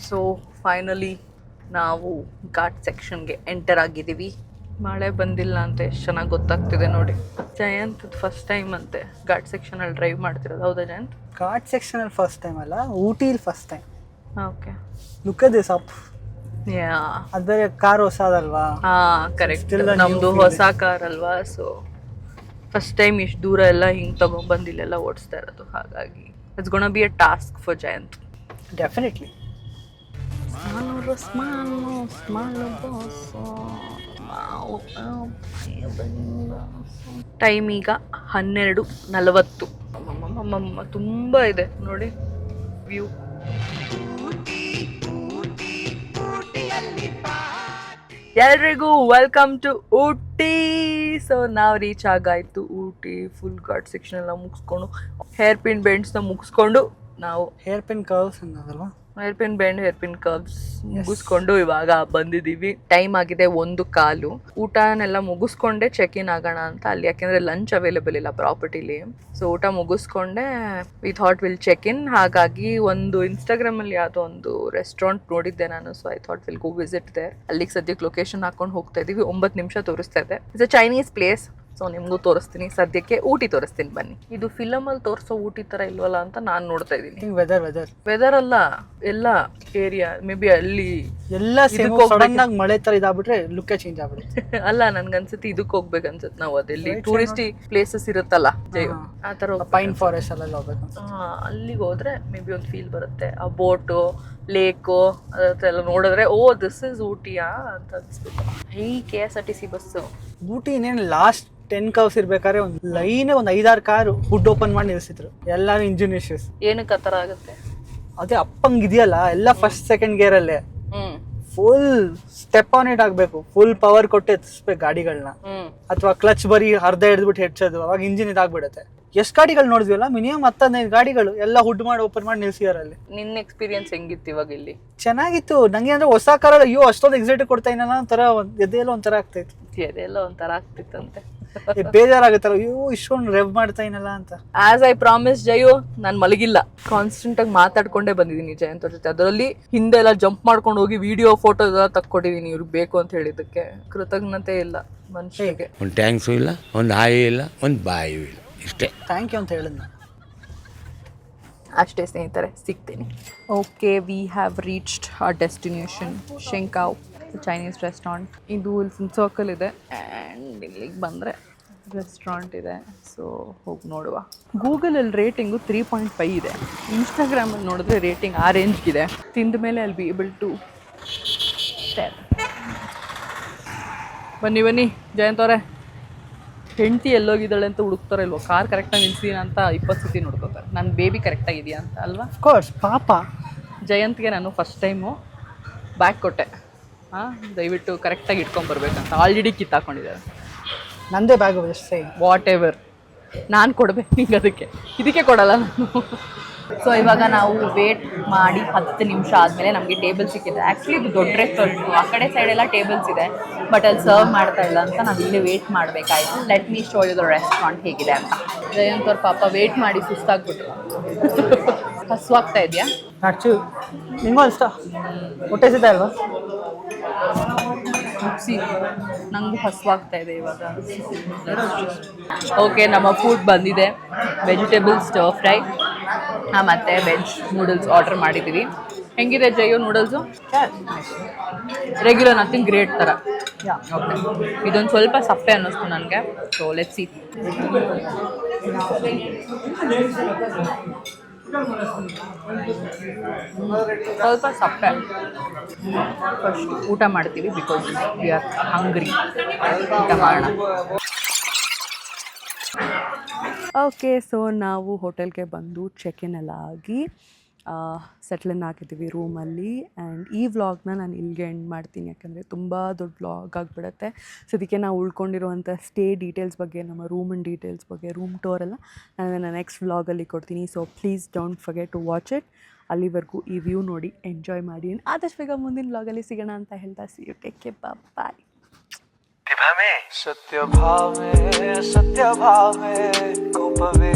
ಸೊ ಫೈನಲಿ ನಾವು ಘಾಟ್ ಸೆಕ್ಷನ್ಗೆ ಎಂಟರ್ ಆಗಿದ್ದೀವಿ. ಮಳೆ ಬಂದಿಲ್ಲ ಅಂತ ಎಷ್ಟು ಚೆನ್ನಾಗಿ ಗೊತ್ತಾಗ್ತಿದೆ ನೋಡಿ. ಜಯಂತ್ ಫಸ್ಟ್ ಟೈಮ್ ಅಂತೆ ಘಾಟ್ ಸೆಕ್ಷನಲ್ಲಿ ಡ್ರೈವ್ ಮಾಡ್ತಿರೋದು, ಹೌದಾ ಜಯಂತ್? ಘಾಟ್ ಸೆಕ್ಷನಲ್ಲಿ ಫಸ್ಟ್ ಟೈಮ್ ಅಲ್ಲ, ಊಟಿಲಿ first time. Okay, look at this up. ಅದು ಬೇರೆ ಕಾರ್ ಹೊಸದಲ್ವಾ? ಕರೆಕ್ಟ್, ನಮ್ದು ಹೊಸ ಕಾರ್ ಅಲ್ವಾ. ಸೊ ಫಸ್ಟ್ ಟೈಮ್ ಇಷ್ಟು ದೂರ ಎಲ್ಲ ಹಿಂಗೆ ತಗೊಂಡ್ಬಂದು ಇಲ್ಲೆಲ್ಲ ಓಡಿಸ್ತಾ ಇರೋದು. ಹಾಗಾಗಿ it's gonna be a task for Jayant. Definitely. Time ಈಗ 12:40. ತುಂಬ ಇದೆ ನೋಡಿ ವ್ಯೂ. ಎಲ್ರಿಗೂ ವೆಲ್ಕಮ್ ಟು ಊಟಿ. ಸೊ ನಾವು ರೀಚ್ ಆಗಾಯ್ತು ಊಟಿ. ಫುಲ್ ಘಾಟ್ ಸೆಕ್ಷನ್ ಎಲ್ಲ ಮುಗಿಸ್ಕೊಂಡು, ಹೇರ್ ಪಿನ್ ಬೆಂಡ್ಸ್ನ ಮುಗಿಸ್ಕೊಂಡು, ನಾವು ಹೇರ್ ಪಿನ್ ಕರ್ವ್ಸ್ ಅನ್ನೋದಲ್ವಾ, hairpin bend, hairpin curves ಮುಗಿಸ್ಕೊಂಡು ಇವಾಗ ಬಂದಿದ್ದೀವಿ. ಟೈಮ್ ಆಗಿದೆ 1:15. ಊಟನೆಲ್ಲ ಮುಗಿಸ್ಕೊಂಡೆ ಚೆಕ್ ಇನ್ ಆಗೋಣ ಅಂತ ಅಲ್ಲಿ, ಯಾಕೆಂದರೆ ಲಂಚ್ ಅವೈಲೇಬಲ್ ಇಲ್ಲ ಪ್ರಾಪರ್ಟಿಲಿ. ಸೊ ಊಟ ಮುಗಿಸ್ಕೊಂಡೆ we thought we'll check in. ಹಾಗಾಗಿ ಒಂದು ಇನ್ಸ್ಟಾಗ್ರಾಮಲ್ಲಿ ಯಾವುದೋ ಒಂದು ರೆಸ್ಟೋರೆಂಟ್ ನೋಡಿದ್ದೆ ನಾನು. So I thought we'll go visit there. ಅಲ್ಲಿಗೆ ಸದ್ಯಕ್ಕೆ ಲೊಕೇಶನ್ ಹಾಕೊಂಡು ಹೋಗ್ತಾ ಇದ್ದೀವಿ. 9 ನಿಮಿಷ ತೋರಿಸ್ತಾ ಇದೆ. It's a Chinese place. So ನಿಮಗೂ ತೋರಿಸ್ತೀನಿ. ಸದ್ಯಕ್ಕೆ ಊಟಿ ತೋರಿಸ್ತೀನಿ ಬನ್ನಿ. ಇದು ಫಿಲಮಲ್ಲಿ ತೋರಿಸೋ ಊಟಿ ಥರ ಇಲ್ವಲ್ಲ ಅಂತ ನಾನು ನೋಡ್ತಾ ಇದ್ದೀನಿ. ವೆದರ್ ಅಲ್ಲ, ಎಲ್ಲ ಏರಿಯಾ ಮೇ ಬಿ ಅಲ್ಲಿ ಎಲ್ಲ ಸಡನ್ ಆಗಿ ಮಳೆ ತರ ಇದಾಗ್ಬಿಟ್ರೆ ಲುಕ್ ಚೇಂಜ್ ಆಗ್ಬಿಡುತ್ತೆ. ಅಲ್ಲ, ನನ್ಗನ್ಸುತ್ತೆ ಇದಕ್ಕೆ ಹೋಗ್ಬೇಕು ಅನ್ಸುತ್ತೆ ನಾವು. ಅದೆಲ್ಲಿ ಟೂರಿಸ್ಟಿ ಪ್ಲೇಸಸ್ ಇರುತ್ತಲ್ಲ ಆ ಥರ ಪೈನ್ ಫಾರೆಸ್ಟ್ ಅಲ್ಲೆಲ್ಲ ಹೋಗ್ಬೇಕು. ಅಲ್ಲಿಗೆ ಹೋದ್ರೆ ಮೇ ಬಿ ಒಂದು ಫೀಲ್ ಬರುತ್ತೆ. ಆ ಬೋಟು, ಲೇಕು ಅದೆಲ್ಲ ನೋಡಿದ್ರೆ ಓ ದಿಸ್ ಇಸ್ ಊಟಿಯಾ ಅಂತ ಅನ್ಸ್ಬಿಟ್ಟು. ಈ KSRTC ಬಸ್ಸು ಊಟಿ ಇನ್ನೇನು ಲಾಸ್ಟ್ 10 ಕರ್ವ್ಸ್ ಇರ್ಬೇಕಾದ್ರೆ ಒಂದು ಲೈನ್ ಒಂದು 5-6 ಕಾರು ಹುಡ್ ಓಪನ್ ಮಾಡಿ ನಿಲ್ಸಿದ್ರು. ಎಲ್ಲಾನು ಇಂಜಿನ್ ಇಶ್ಯೂಸ್. ಏನಕ್ಕೆ ಆ ಥರ ಆಗುತ್ತೆ? ಅದೇ ಅಪ್ಪಂಗ್ ಇದೆಯಲ್ಲ, ಎಲ್ಲ ಫಸ್ಟ್ ಸೆಕೆಂಡ್ ಗೇರ್ ಅಲ್ಲೇ ಫುಲ್ ಸ್ಟೆಪ್ ಆನ್ ಇಟ್ ಆಗ್ಬೇಕು. ಫುಲ್ ಪವರ್ ಕೊಟ್ಟು ಎತ್ತಿಸ್ಬೇಕು ಗಾಡಿಗಳನ್ನ. ಅಥವಾ ಕ್ಲಚ್ ಬರೀ ಅರ್ಧ ಹಿಡಿದ್ಬಿಟ್ಟು ಹೆಚ್ಚೋದು, ಅವಾಗ ಇಂಜಿನ್ ಇದಾಗ್ಬಿಡುತ್ತೆ. ಎಷ್ಟು ಗಾಡಿಗಳು ನೋಡಿದ್ವಲ್ಲ, ಮಿನಿಮಮ್ 10-15 ಗಾಡಿಗಳು ಎಲ್ಲ ಹುಡ್ ಮಾಡಿ ಓಪನ್ ಮಾಡಿ ನಿಲ್ಸಿದಾರೆ ಅಲ್ಲಿ. ನಿನ್ನ ಎಕ್ಸ್ಪೀರಿಯನ್ಸ್ ಹೆಂಗಿತ್ತು ಇವಾಗ ಇಲ್ಲಿ? ಚೆನ್ನಾಗಿತ್ತು. ನಂಗೆ ಅಂದ್ರೆ ಹೊಸ ಕಾರಲ್ಲಿ ಅಯ್ಯೋ ಅಷ್ಟೊಂದು ಎಕ್ಸೈಟ್ ಕೊಡ್ತಾ ಇನ್ನ ಒಂಥರ ಎದೆಲ್ಲ ಒಂಥರ ಆಗ್ತಾಯಿತ್ತು. ಅದೆಲ್ಲ ಒಂಥರ ಆಗ್ತಿತ್ತಂತೆ. ಬೇಜಾರಾಗುತ್ತಲ್ಲ, ಅಯ್ಯೋ ಇಷ್ಟೊಂದು ರೆವ್ ಮಾಡ್ತಾ ಇನಲ್ಲ ಅಂತ. ಆಸ್ ಐ ಪ್ರಾಮಿಸ್ ಜಯು, ನಾನು ಮಲಗಿಲ್ಲ. ಕಾನ್ಸ್ಟೆಂಟ್ ಆಗಿ ಮಾತಾಡ್ಕೊಂಡೇ ಬಂದಿದ್ದೀನಿ ಜಯಂತ್ ಅವ್ರ ಜೊತೆ. ಅದರಲ್ಲಿ ಹಿಂದೆ ಎಲ್ಲ ಜಂಪ್ ಮಾಡ್ಕೊಂಡು ಹೋಗಿ ವಿಡಿಯೋ ಫೋಟೋ ಎಲ್ಲ ತಕ್ಕೊಟ್ಟಿದ್ದೀನಿ ಇವ್ರಿಗೆ ಬೇಕು ಅಂತ ಹೇಳಿದ್ದಕ್ಕೆ. ಕೃತಜ್ಞತೆ ಇಲ್ಲ ಮನುಷ್ಯರಿಗೆ. ಒಂದು ಟ್ಯಾಂಕ್ಸು ಇಲ್ಲ, ಒಂದು ಹಾಯಿ ಇಲ್ಲ, ಒಂದು ಬಾಯಿಯೂ ಇಲ್ಲ, ಇಷ್ಟೇ. ಥ್ಯಾಂಕ್ ಯು ಅಂತ ಹೇಳಿದ್ನ ಅಷ್ಟೇ ಸ್ನೇಹಿತರೆ, ಸಿಗ್ತೀನಿ. Okay, we have reached our destination ಶೆಂಕಾವ್ ಚೈನೀಸ್ ರೆಸ್ಟೋರೆಂಟ್. ಇದು ಇಲ್ಲಿ ಸರ್ಕಲ್ ಇದೆ ಆ್ಯಂಡ್ ಇಲ್ಲಿಗೆ ಬಂದರೆ ರೆಸ್ಟೋರೆಂಟ್ ಇದೆ. ಸೊ ಹೋಗಿ ನೋಡುವ. ಗೂಗಲಲ್ಲಿ ರೇಟಿಂಗು 3.5 ಇದೆ. ಇನ್ಸ್ಟಾಗ್ರಾಮಲ್ಲಿ ನೋಡಿದ್ರೆ ರೇಟಿಂಗ್ ಆ ರೇಂಜ್ಗಿದೆ. ತಿಂದ ಮೇಲೆ ಅಲ್ಲಿ ಬಿ ಏಬಲ್ ಟು 10. ಬನ್ನಿ ಬನ್ನಿ ಜಯಂತ್ ಅವರೇ, ಹೆಂಡತಿ ಎಲ್ಲೋಗಿದ್ದಾಳೆ ಅಂತ ಹುಡುಕ್ತಾರೆ ಇಲ್ವೋ, ಕಾರ್ ಕರೆಕ್ಟಾಗಿ ನಿಲ್ಸಿದೀನ ಅಂತ 20 ಸತಿ ನೋಡ್ಕೋತಾರೆ ನನ್ನ ಬೇಬಿ ಕರೆಕ್ಟಾಗಿದೆಯಾ ಅಂತ ಅಲ್ವಾ. ಕೋರ್ಸ್ ಪಾಪ. ಜಯಂತ್ಗೆ ನಾನು ಫಸ್ಟ್ ಟೈಮು ಬ್ಯಾಗ್ ಕೊಟ್ಟೆ, ಹಾಂ ದಯವಿಟ್ಟು ಕರೆಕ್ಟಾಗಿ ಇಟ್ಕೊಂಬರ್ಬೇಕಂತ. ಆಲ್ರೆಡಿ ಕಿತ್ತಾಕೊಂಡಿದ್ದಾರೆ. ನಂದೇ ಬ್ಯಾಗು ಎಷ್ಟೇ. ವಾಟ್ ಎವರ್, ನಾನು ಕೊಡ್ಬೇಕು ನಿಂಗೆ, ಇದಕ್ಕೆ ಕೊಡಲ್ಲ ನಾನು. ಸೊ ಇವಾಗ ನಾವು ವೇಟ್ ಮಾಡಿ 10 ನಿಮಿಷ ಆದಮೇಲೆ ನಮಗೆ ಟೇಬಲ್ ಸಿಕ್ಕಿದೆ. ಆ್ಯಕ್ಚುಲಿ ಇದು ದೊಡ್ಡ ರೆಸ್ಟೋರೆಂಟು, ಆ ಕಡೆ ಸೈಡೆಲ್ಲ ಟೇಬಲ್ಸ್ ಇದೆ, ಬಟ್ ಅಲ್ಲಿ ಸರ್ವ್ ಮಾಡ್ತಾ ಇಲ್ಲ ಅಂತ ನಾವು ಇಲ್ಲೇ ವೇಟ್ ಮಾಡಬೇಕಾಯ್ತು. Let me show you the restaurant ಹೇಗಿದೆ ಅಂತ. ಜಯಂತ್ ಅವ್ರ ಪಾಪ ವೇಟ್ ಮಾಡಿ ಸುಸ್ತಾಗ್ಬಿಟ್ರು. ಹಸುವಾಗ್ತಾ ಇದೆಯಾ? ಆ್ಯಕ್ಚುಲಿ ನಿಮಗೂ ಇಷ್ಟ ಹೊಟ್ಟೆ ಸಿದ್ದ ಅಲ್ವಾ? ಮುಗಿಸಿ, ನನಗೂ ಹಸುವಾಗ್ತಾ ಇದೆ ಇವಾಗ. ಓಕೆ, ನಮ್ಮ ಫುಡ್ ಬಂದಿದೆ. ವೆಜಿಟೇಬಲ್ ಸ್ಟರ್ ಫ್ರೈ ಮತ್ತು ವೆಜ್ ನೂಡಲ್ಸ್ ಆರ್ಡರ್ ಮಾಡಿದ್ದೀವಿ. ಹೆಂಗಿದೆ ಜಯೋ ನೂಡಲ್ಸು? ರೆಗ್ಯುಲರ್ ನಥಿಂಗ್ ಗ್ರೇಟ್ ಥರ. ಓಕೆ, ಇದೊಂದು ಸ್ವಲ್ಪ ಸಪ್ಪೆ ಅನ್ನಿಸ್ತು ನನಗೆ. So let's see. ಸ್ವಲ್ಪ ಸಪ್ಪೆ. ಫಸ್ಟ್ ಊಟ ಮಾಡ್ತೀವಿ ಬಿಕಾಸ್ ವಿ ಆರ್ ಹಂಗ್ರಿ. ಊಟ ಮಾಡೋಣ. ಓಕೆ, ಸೊ ನಾವು ಹೋಟೆಲ್ಗೆ ಬಂದು ಚೆಕ್ ಇನ್ ಎಲ್ಲ ಆಗಿ ಸೆಟ್ಲನ್ ಹಾಕಿದ್ದೀವಿ ರೂಮಲ್ಲಿ. ಆ್ಯಂಡ್ ಈ ವ್ಲಾಗ್ನ ನಾನು ಇಲ್ಲಿಗೆ ಎಂಡ್ ಮಾಡ್ತೀನಿ, ಯಾಕಂದರೆ ತುಂಬ ದೊಡ್ಡ ವ್ಲಾಗ್ ಆಗಿಬಿಡುತ್ತೆ. ಸೊ ಅದಕ್ಕೆ ನಾವು ಉಳ್ಕೊಂಡಿರುವಂಥ ಸ್ಟೇ ಡೀಟೇಲ್ಸ್ ಬಗ್ಗೆ, ನಮ್ಮ ರೂಮಿನ ಡೀಟೇಲ್ಸ್ ಬಗ್ಗೆ, ರೂಮ್ ಟೂರ್ ಎಲ್ಲ ನಾನು ನೆಕ್ಸ್ಟ್ ವ್ಲಾಗಲ್ಲಿ ಕೊಡ್ತೀನಿ. So please don't forget to watch it. ಅಲ್ಲಿವರೆಗೂ ಈ ವ್ಯೂ ನೋಡಿ ಎಂಜಾಯ್ ಮಾಡಿ. ಆದಷ್ಟು ಬೇಗ ಮುಂದಿನ ವ್ಲಾಗಲ್ಲಿ ಸಿಗೋಣ ಅಂತ ಹೇಳ್ತಾ ಸಿ ಯು, ಟೇಕ್ ಕೇರ್, ಬಾಯ್. ಸತ್ಯ ಭಾವೆ ಕೋಪವೇ